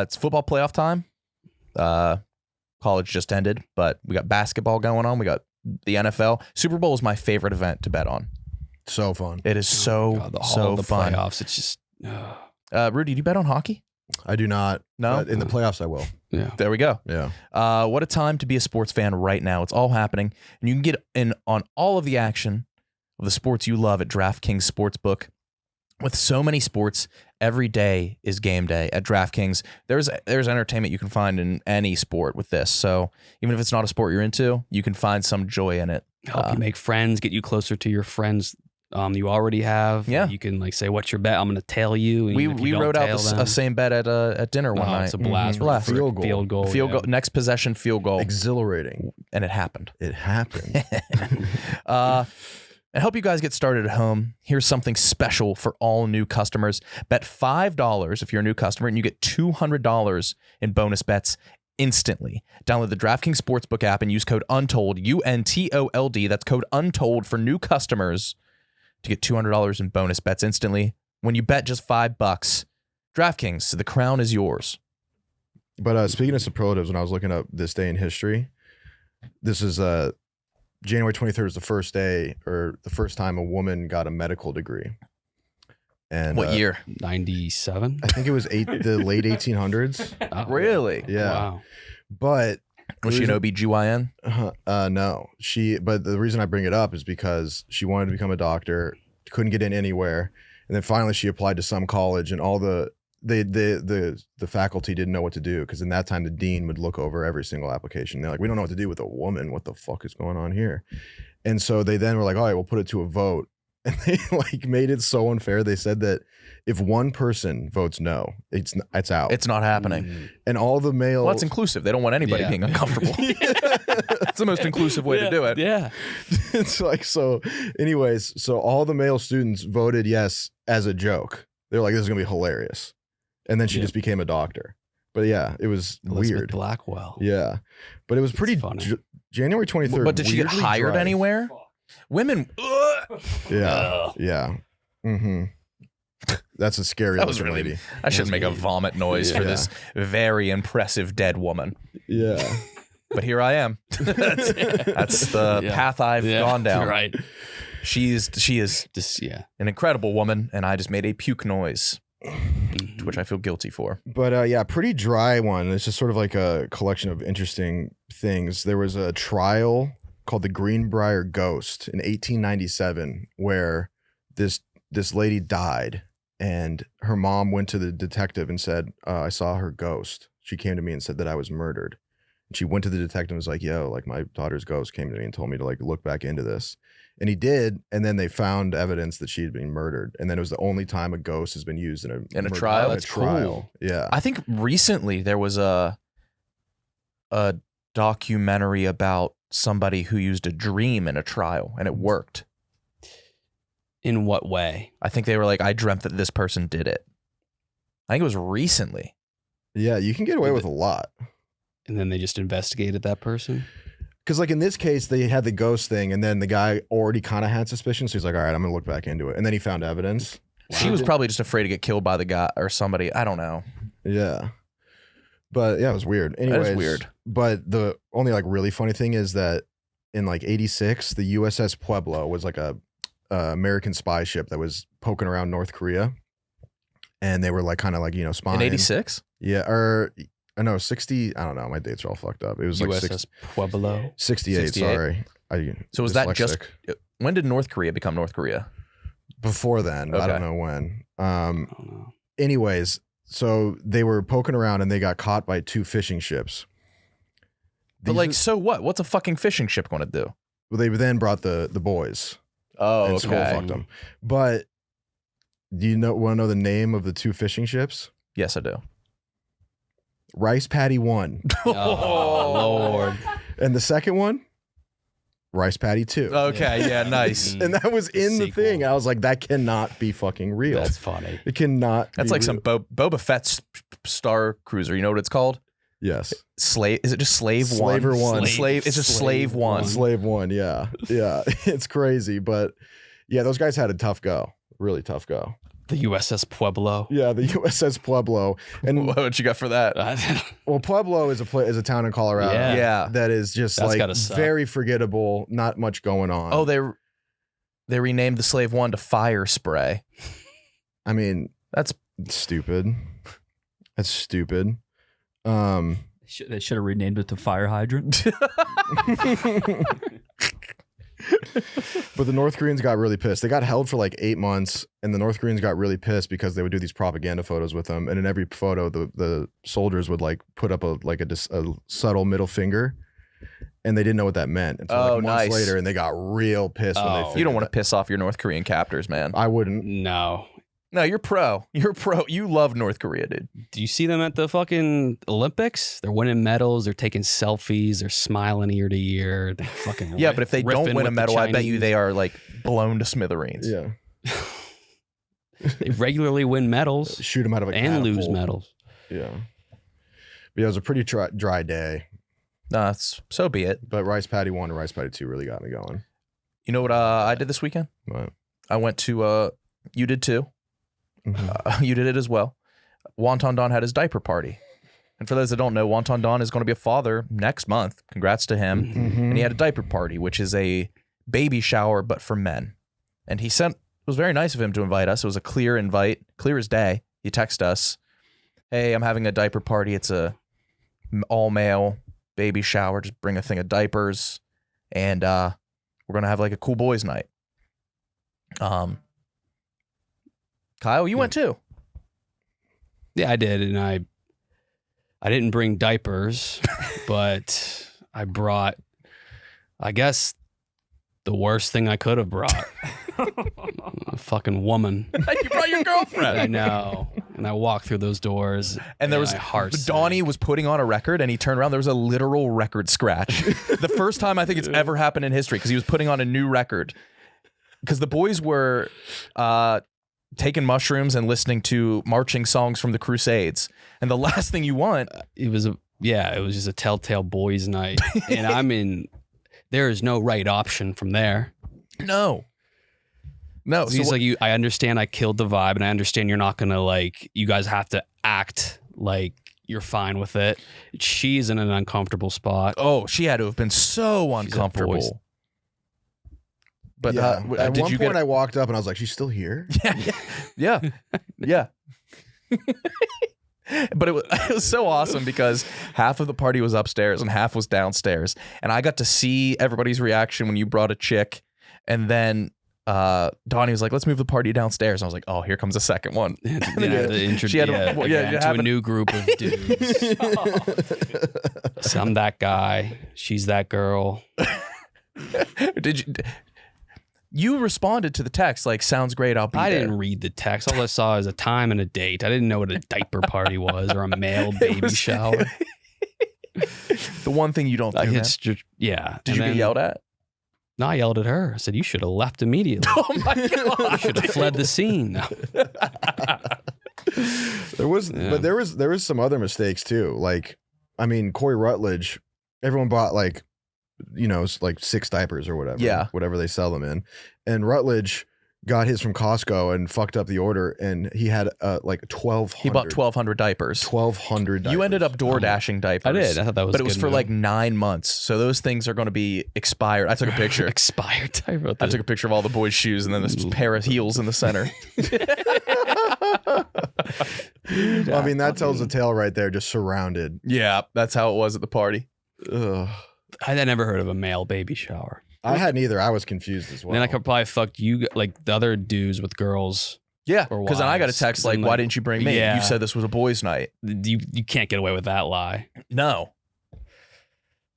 It's football playoff time. College just ended, but we got basketball going on. We got the NFL. Super Bowl is my favorite event to bet on. So fun. It is so the fun. Playoffs, it's just... Rudy, do you bet on hockey? I do not. No? But in the playoffs, I will. Yeah. There we go. Yeah. What a time to be a sports fan right now. It's all happening. And you can get in on all of the action of the sports you love at DraftKings Sportsbook. With so many sports, every day is game day at DraftKings. There's entertainment you can find in any sport with this. So even if it's not a sport you're into, you can find some joy in it. Help you make friends, get you closer to your friends you already have. Yeah. You can like say, what's your bet? I'm going to tell you. And We wrote out a same bet at dinner one night. It's a blast. Blast. Field goal. Field goal. Next possession, field goal. Exhilarating. And it happened. It happened. And help you guys get started at home. Here's something special for all new customers. Bet $5 if you're a new customer, and you get $200 in bonus bets instantly. Download the DraftKings Sportsbook app and use code UNTOLD, UNTOLD. That's code UNTOLD for new customers to get $200 in bonus bets instantly. When you bet just $5, DraftKings, the crown is yours. But speaking of superlatives, when I was looking up this day in history, this is January 23rd is the first day or the first time a woman got a medical degree. And what year? 97? I think it was the late 1800s. Oh, Really? Yeah. Wow. But Was she an OBGYN? no. But the reason I bring it up is because she wanted to become a doctor, couldn't get in anywhere, and then finally she applied to some college, and all the faculty didn't know what to do, because in that time the dean would look over every single application. They're like, we don't know what to do with a woman. What the fuck is going on here? And so they then were like, all right, we'll put it to a vote. And they like made it so unfair. They said that if one person votes no, it's out. It's not happening. And all the male. Well, that's inclusive. They don't want anybody being uncomfortable. It's the most inclusive way to do it. Yeah. It's like, so anyways, so all the male students voted yes as a joke. They're like, this is gonna be hilarious. And then she just became a doctor. But yeah, it was Elizabeth weird. Blackwell. Yeah. But it was pretty funny. January 23rd. But did she get weirdly hired dry. anywhere? Women. Yeah. Yeah. Mm-hmm. That's a scary That was looking really. lady. I should make a vomit noise for this very impressive dead woman. Yeah. But here I am. That's the path I've gone down. Right. She is Just, an incredible woman, and I just made a puke noise, which I feel guilty for. But yeah, pretty dry one. It's just sort of like a collection of interesting things. There was a trial called the Greenbrier Ghost in 1897 where this lady died, and her mom went to the detective and said, I saw her ghost. She came to me and said that I was murdered. And she went to the detective and was like, yo, like my daughter's ghost came to me and told me to like look back into this. And he did, and then they found evidence that she had been murdered. And then it was the only time a ghost has been used in a trial. That's trial. Cool. Yeah. I think recently there was a documentary about somebody who used a dream in a trial, and it worked. In what way? I think they were like, I dreamt that this person did it. I think it was recently. Yeah, you can get away with a lot. And then they just investigated that person? Because like in this case, they had the ghost thing, and then the guy already kind of had suspicion. So he's like, all right, I'm going to look back into it. And then he found evidence. She was probably just afraid to get killed by the guy or somebody. I don't know. Yeah. But yeah, it was weird. Anyways, that is weird. But the only like really funny thing is that in like 86, the USS Pueblo was like a American spy ship that was poking around North Korea. And they were like kind of like, spying. In 86? Yeah. Or no, 60. I don't know. My dates are all fucked up. It was like USS Pueblo. 68. Sorry. So was that just, when did North Korea become North Korea? Before then. Okay. I don't know when. I don't know. Anyways, so they were poking around and they got caught by two fishing ships. But like, so what? What's a fucking fishing ship going to do? Well, they then brought the boys. Oh, and okay. Skull fucked them. But do you want to know the name of the two fishing ships? Yes, I do. Rice Paddy 1. Oh, Lord. And the second one, Rice Paddy 2. Okay, yeah, nice. And that was in the thing. I was like, that cannot be fucking real. That's funny. It cannot. That's be like some real. Boba Fett's Star Cruiser. You know what it's called? Yes. Slave? Is it just slave one? Slaver one. Slave. It's just slave one. Slave one. Yeah. Yeah. It's crazy, but yeah, those guys had a tough go. Really tough go. The USS Pueblo. Yeah, the USS Pueblo. And what you got for that? well, Pueblo is a town in Colorado. Yeah. That is just That's like gotta suck. very forgettable. Not much going on. Oh, they renamed the slave one to Fire Spray. I mean, That's stupid. That's stupid. They should have renamed it to Fire Hydrant. But the North Koreans got really pissed. They got held for like 8 months, and the North Koreans got really pissed because they would do these propaganda photos with them, and in every photo, the soldiers would like put up a subtle middle finger, and they didn't know what that meant until like months later, and they got real pissed when they figured you don't want to piss off your North Korean captors, man. I wouldn't. No, you're pro. You're pro. You love North Korea, dude. Do you see them at the fucking Olympics? They're winning medals. They're taking selfies. They're smiling ear to ear. They're fucking yeah, but if they don't win a medal, I bet you Chinese. they are like blown to smithereens. Yeah. They regularly win medals Shoot them out of a and lose catapult. medals. Yeah. But yeah, it was a pretty dry day. Nah, so be it. But Rice Patty 1 and Rice Patty 2 really got me going. You know what I did this weekend? But, I went to, you did too. mhm. You did it as well. Wonton Don had his diaper party. And for those that don't know, Wonton Don is going to be a father next month. Congrats to him. Mhm. And he had a diaper party, which is a baby shower, but for men. And it was very nice of him to invite us. It was a clear invite, clear as day. He texted us, hey, I'm having a diaper party. It's a all male baby shower. Just bring a thing of diapers. And we're going to have like a cool boys night. Kyle, you went too. Yeah, I did, and I didn't bring diapers, but I brought, I guess, the worst thing I could have brought. A fucking woman. You brought your girlfriend. I know. And I walked through those doors, And there was my heart Donnie sank. was putting on a record, and he turned around. There was a literal record scratch. The first time I think it's ever happened in history, because he was putting on a new record. Because the boys were taking mushrooms and listening to marching songs from the Crusades, and the last thing you want. It was just a telltale boys' night, and there is no right option from there. No. So he's like, I understand I killed the vibe, and I understand you're not gonna you guys have to act like you're fine with it. She's in an uncomfortable spot. Oh, she had to have been so She's a voice. uncomfortable. But yeah. At did one you point, get? I walked up and I was like, "She's still here." Yeah. But it was so awesome because half of the party was upstairs and half was downstairs, and I got to see everybody's reaction when you brought a chick, and then Donnie was like, "Let's move the party downstairs." And I was like, "Oh, here comes a second one." She had to a new group of dudes. So I'm that guy. She's that girl. You responded to the text like, "Sounds great, I'll be I there." didn't read the text. All I saw is a time and a date. I didn't know what a diaper party was or a male baby shower. The one thing you don't do, man. It's just, yeah. Did you get yelled at? No, I yelled at her. I said, "You should have left immediately. Oh my god! You should have fled the scene." No. There was some other mistakes too. Like, I mean, Corey Rutledge, everyone bought like 6 diapers or whatever. Yeah. Whatever they sell them in. And Rutledge got his from Costco and fucked up the order, and he had like 1,200. He bought 1,200 diapers. 1,200 diapers. You ended up door dashing diapers. I did. I thought that was but it was good for move. like 9 months. So those things are going to be expired. I took a picture. Expired diaper. I took a picture of all the boys' shoes and then this pair of heels in the center. I mean, that tells the tale right there, just surrounded. Yeah, that's how it was at the party. Ugh. I had never heard of a male baby shower. I hadn't either. I was confused as well. And then I could probably fucked you, like the other dudes with girls. Yeah, Or because then I got a wives. text like, I'm "Why like, didn't you bring me? yeah. You said this was a boys' night." You can't get away with that lie. No.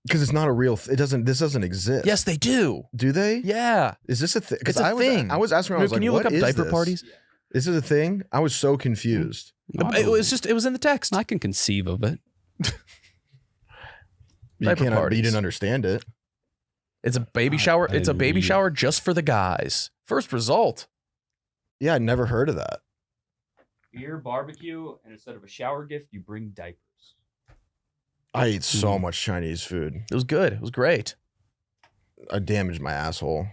Because it's not a real. This doesn't exist. Yes, they do. Do they? Yeah. Is this a thing? It's a thing. I was asking. I was Can like, you what look up is diaper this? parties? Is it a thing? I was so confused. It was in the text. I can conceive of it. You Diaper can't. parties. You didn't understand it. It's a baby shower. I It's a didn't baby read. shower just for the guys. First result. Yeah, I never heard of that. Beer, barbecue, and instead of a shower gift, you bring diapers. I eat so much Chinese food. It was good. It was great. I damaged my asshole.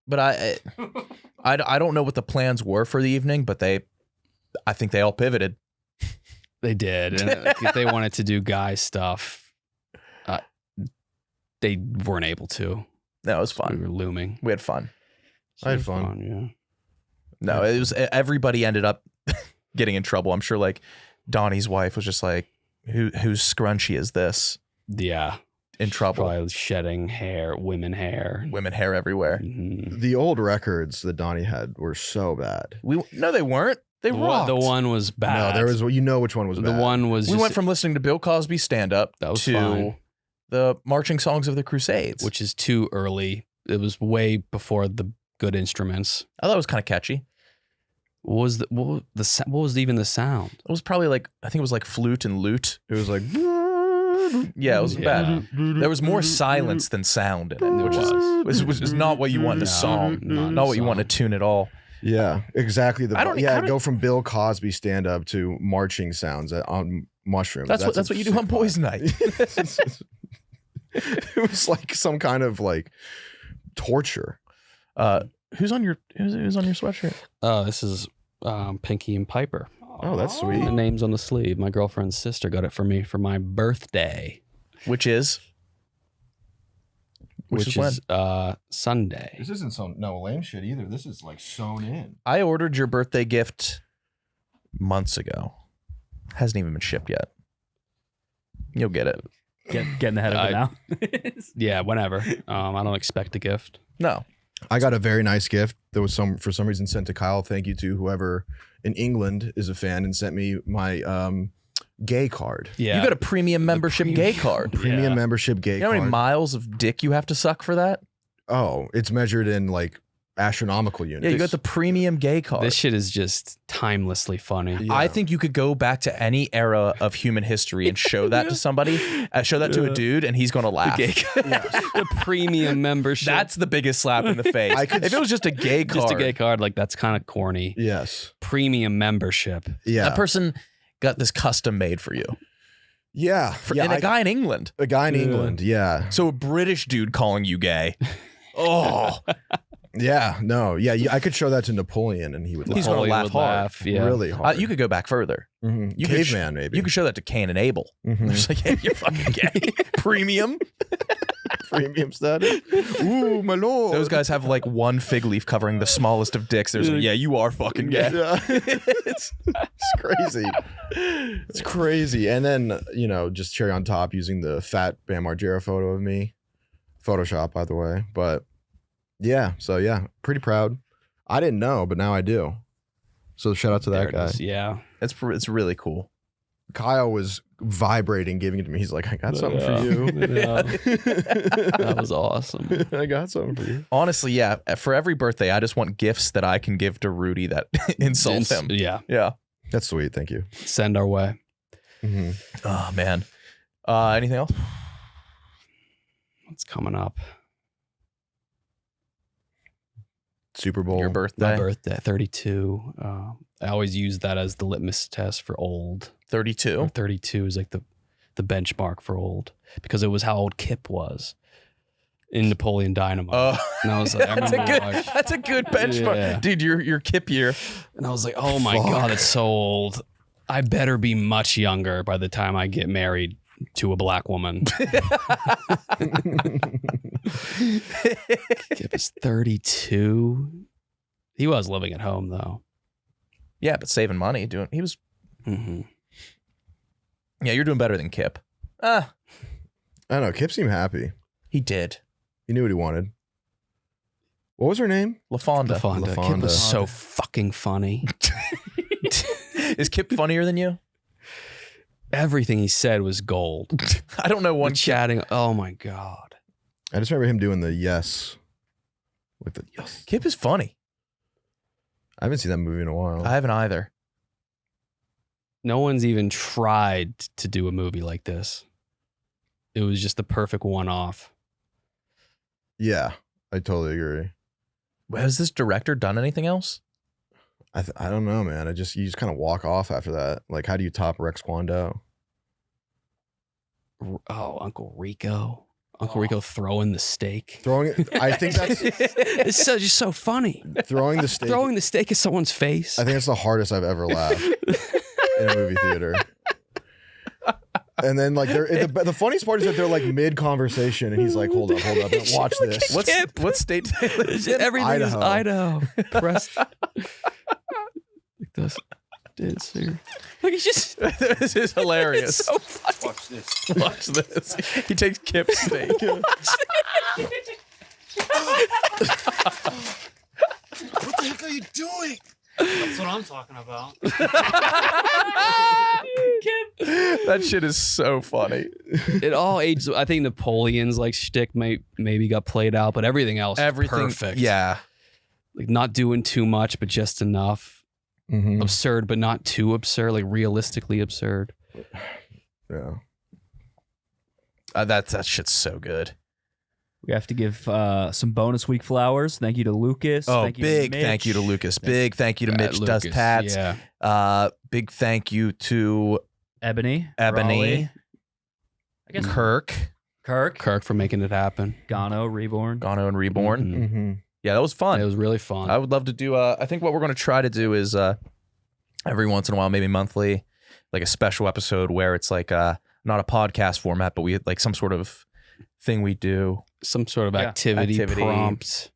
But I don't know what the plans were for the evening, but I think they all pivoted. They did. And if they wanted to do guy stuff, they weren't able to. No, it was fun. We were looming. We had fun. I had fun. Yeah. No, it was everybody ended up getting in trouble. I'm sure like Donnie's wife was just like, whose scrunchie is this? Yeah. In trouble. Probably shedding hair, women hair everywhere. Mm-hmm. The old records that Donnie had were so bad. No, they weren't. They rocked. The one was bad. No, there was. You know which one was bad. The one was. We went from listening to Bill Cosby stand up to fine. the marching songs of the Crusades, which is too early. It was way before the good instruments. I thought it was kind of catchy. What was even the sound? It was probably like, I think it was like flute and lute. It was like, yeah, it was bad. There was more silence than sound in it, which is not what you want in a song, not what you want in a tune at all. Yeah, exactly. Go from Bill Cosby stand up to marching sounds on mushrooms. That's what you do on boys' night. It was like some kind of like torture. Who's on your sweatshirt? This is Pinky and Piper. Oh, that's sweet. The name's on the sleeve. My girlfriend's sister got it for me for my birthday, which is when? Sunday. This isn't lame shit either. This is like sewn in. I ordered your birthday gift months ago. Hasn't even been shipped yet. You'll get it. Getting ahead of it now. Yeah, whenever. I don't expect a gift. No. I got a very nice gift that was for some reason sent to Kyle. Thank you to whoever in England is a fan and sent me my gay card. Yeah. You got a premium membership gay card. Premium membership gay card. You know how many miles of dick you have to suck for that? Oh, it's measured in like astronomical units. Yeah, you got the premium gay card. This shit is just timelessly funny. Yeah. I think you could go back to any era of human history and show that to somebody, show that to a dude, and he's going to laugh. The premium membership. That's the biggest slap in the face. If it was just a gay card. Just a gay card, like that's kind of corny. Yes. Premium membership. Yeah. That person got this custom made for you. Yeah. And a guy in England. A guy in England, yeah. So a British dude calling you gay. Oh. Yeah, no, yeah, I could show that to Napoleon and he would laugh. He's going to laugh hard. Yeah. Really hard. You could go back further. Mm-hmm. You Caveman, maybe. You could show that to Cain and Abel. Mm-hmm. They're just like, hey, you're fucking gay. Premium. Premium status. Ooh, my lord. Those guys have like one fig leaf covering the smallest of dicks. There's like, yeah, you are fucking gay. Yeah. It's crazy. It's crazy. And then, just cherry on top using the fat Bam Margera photo of me. Photoshop, by the way. But yeah, so yeah, pretty proud. I didn't know, but now I do. So shout out to that guy. Yeah. It's really cool. Kyle was vibrating, giving it to me. He's like, I got something for you. Yeah. That was awesome. I got something for you. Honestly, yeah. For every birthday, I just want gifts that I can give to Rudy that insult him. Yeah. Yeah. That's sweet. Thank you. Send our way. Mm-hmm. Oh, man. Anything else? What's coming up? Super Bowl. Your birthday? My birthday, 32. I always use that as the litmus test for old. 32? 32 is like the benchmark for old because it was how old Kip was in Napoleon Dynamite. And I was like, that's a good benchmark. Yeah. Dude, your Kip year. And I was like, oh my God, it's so old. I better be much younger by the time I get married to a black woman. Kip is 32. He was living at home though. Yeah, but saving money. He was. Mm-hmm. Yeah, you're doing better than Kip. I don't know. Kip seemed happy. He did. He knew what he wanted. What was her name? LaFonda. Kip was so fucking funny. Is Kip funnier than you? Everything he said was gold. I don't know one chatting. Oh my God. I just remember him doing the yes. With the yes. Kip is funny. I haven't seen that movie in a while. I haven't either. No one's even tried to do a movie like this. It was just the perfect one-off. Yeah, I totally agree. Has this director done anything else? I don't know, man. You just kind of walk off after that. Like, how do you top Rex Kwon Do? Uncle Rico. Uncle Rico throwing the steak. Throwing it. I think that's It's just so funny. throwing the steak. Throwing the steak at someone's face. I think it's the hardest I've ever laughed in a movie theater. And then like the funniest part is that they're like mid conversation and he's like, hold up, watch this. What state do they live in? Everything is Idaho. Press. Like this. Did see. Like he's just. This is hilarious. It's so funny. Watch this. He takes Kip's steak. What the heck are you doing? That's what I'm talking about. That shit is so funny. It all ages. I think Napoleon's like shtick maybe got played out, but everything else is perfect. Yeah. Like not doing too much, but just enough. Mm-hmm. Absurd, but not too absurd. Like realistically absurd. Yeah. That shit's so good. We have to give some bonus week flowers. Thank you to Lucas. Oh, thank you big to Mitch. thank you to Lucas. Big thank you to Mitch Lucas, Does Tats. Yeah. Big thank you to Ebony. Ebony. I guess Kirk. Kirk for making it happen. Gano, Reborn. Gano and Reborn. Mhm. Mm-hmm. Yeah, that was fun. It was really fun. I would love to do I think what we're going to try to do is every once in a while, maybe monthly, like a special episode where it's like not a podcast format, but we like some sort of thing we do. Some sort of activity, prompt,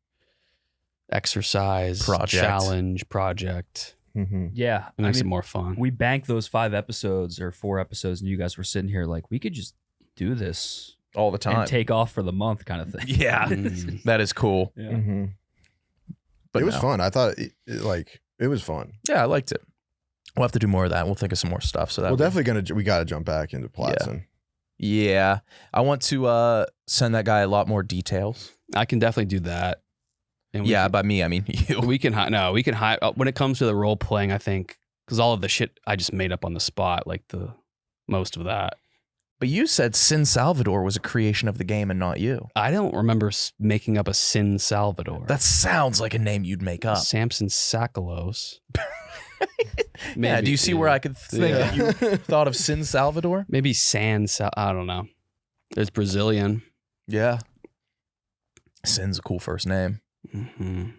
exercise, challenge, project. Mm-hmm. Yeah. It makes it more fun. We banked those 5 episodes or 4 episodes, and you guys were sitting here like, we could just do this All the time. and take off for the month kind of thing. Yeah. Mm. That is cool. Yeah. Mm-hmm. But it was no. fun. I thought it was fun. Yeah, I liked it. We'll have to do more of that. We'll think of some more stuff. So that We're definitely we got to jump back into Platson. Yeah. I want to send that guy a lot more details. I can definitely do that. And Yeah, by me, I mean you. we can hide when it comes to the role playing. I think because all of the shit I just made up on the spot, like the most of that. But you said Sin Salvador was a creation of the game and not you. I don't remember making up a Sin Salvador. That sounds like a name you'd make up. Samson Sakalos. Yeah, do you see where I could think that you thought of Sin Salvador? Maybe I don't know. There's Brazilian. Yeah. Sin's a cool first name. Mm-hmm.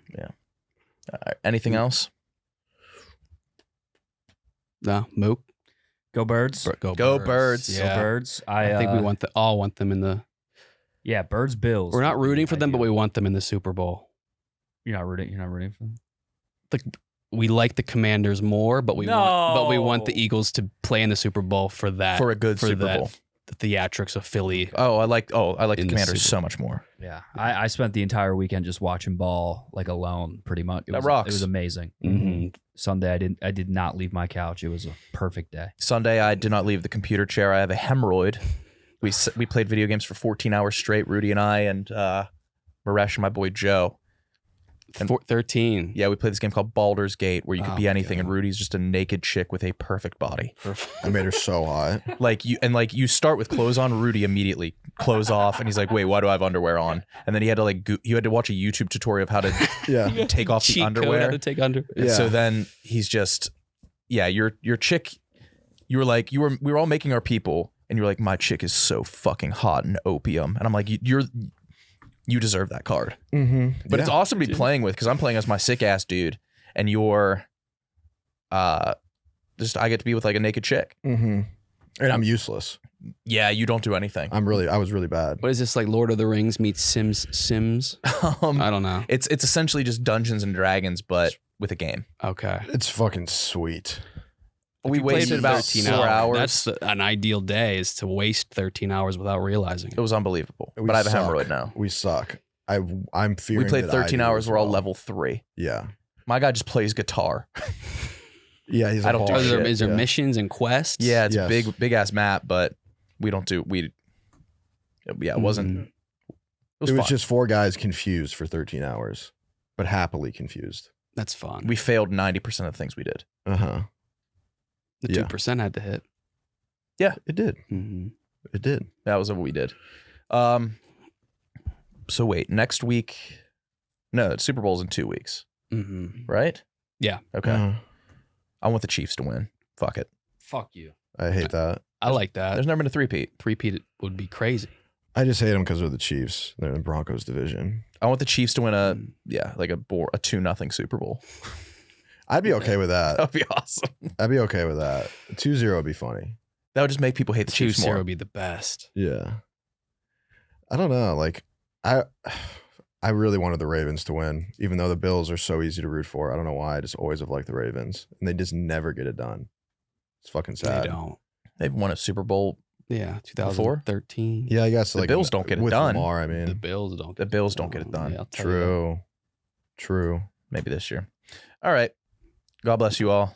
Anything else? No, Mook. Go Birds. Go Birds. Yeah. Go Birds. I think we all want them in the. Yeah, Birds Bills. We're not rooting for them, but we want them in the Super Bowl. You're not rooting for them? We like the Commanders more, but we want the Eagles to play in the Super Bowl for that. For a good Super Bowl. The theatrics of Philly. I like the In the Commanders Super so much more. Yeah. I spent the entire weekend just watching ball like alone pretty much. That rocks. It was amazing. Mm-hmm. Sunday I did not leave my couch. It was a perfect day. Sunday, I did not leave the computer chair. I have a hemorrhoid. We played video games for 14 hours straight, Rudy and I, and Maresh and my boy Joe. 13. Yeah, we played this game called Baldur's Gate where you could be anything, God. and Rudy's just a naked chick with a perfect body. I made her so hot. You start with clothes on, Rudy immediately clothes off, and he's like, "Wait, why do I have underwear on?" And then he had to watch a YouTube tutorial of how to take off the Cheat code underwear. how to take under. And so then he's just, your chick. You were like, we were all making our people, and you're like, my chick is so fucking hot and opium, and I'm like, you deserve that card. Mm-hmm. But it's awesome to be playing with because I'm playing as my sick ass dude, and you're, I get to be with like a naked chick. Mm-hmm. And I'm useless. Yeah, you don't do anything. I was really bad. What is this, like Lord of the Rings meets Sims? I don't know. It's essentially just Dungeons and Dragons, but with a game. Okay. It's fucking sweet. We wasted about 4 hours. That's an ideal day, is to waste 13 hours without realizing It it. was unbelievable. We But I have a suck. hemorrhoid now. We suck. I'm fearing. We played that I 13 do hours. as We're all well. level 3. Yeah. My guy just plays guitar. Yeah. He's I don't do Is there, shit, is there missions and quests? Yeah, it's Yes. a big ass map, but we don't do it wasn't. It was fun. just 4 guys confused for 13 hours, but happily confused. That's fun. We failed 90% of the things we did. Uh-huh. The 2% had to hit. Yeah, It did. Mm-hmm. It did. that was what we did. So wait, next week? No, the Super Bowl's in 2 weeks, Mm-hmm. right? Yeah. Okay. Uh-huh. I want the Chiefs to win. Fuck it. Fuck you. I hate that. I like that. There's never been a three-peat. Three-peat would be crazy. I just hate them because they're the Chiefs. They're in the Broncos division. I want the Chiefs to win a 2-0 Super Bowl. I'd be okay with that. That'd be awesome. I'd be okay with that. 2-0 would be funny. That would just make people hate the Chiefs more. 2-0 would be the best. Yeah. I don't know. Like, I really wanted the Ravens to win, even though the Bills are so easy to root for. I don't know why. I just always have liked the Ravens. And they just never get it done. It's fucking sad. They don't. They've won a Super Bowl. Yeah, 2013. Yeah, I guess the Bills don't get it with done. Lamar, I mean, The Bills don't. The Bills don't get it done. Yeah, I'll tell you that. True. Maybe this year. All right. God bless you all.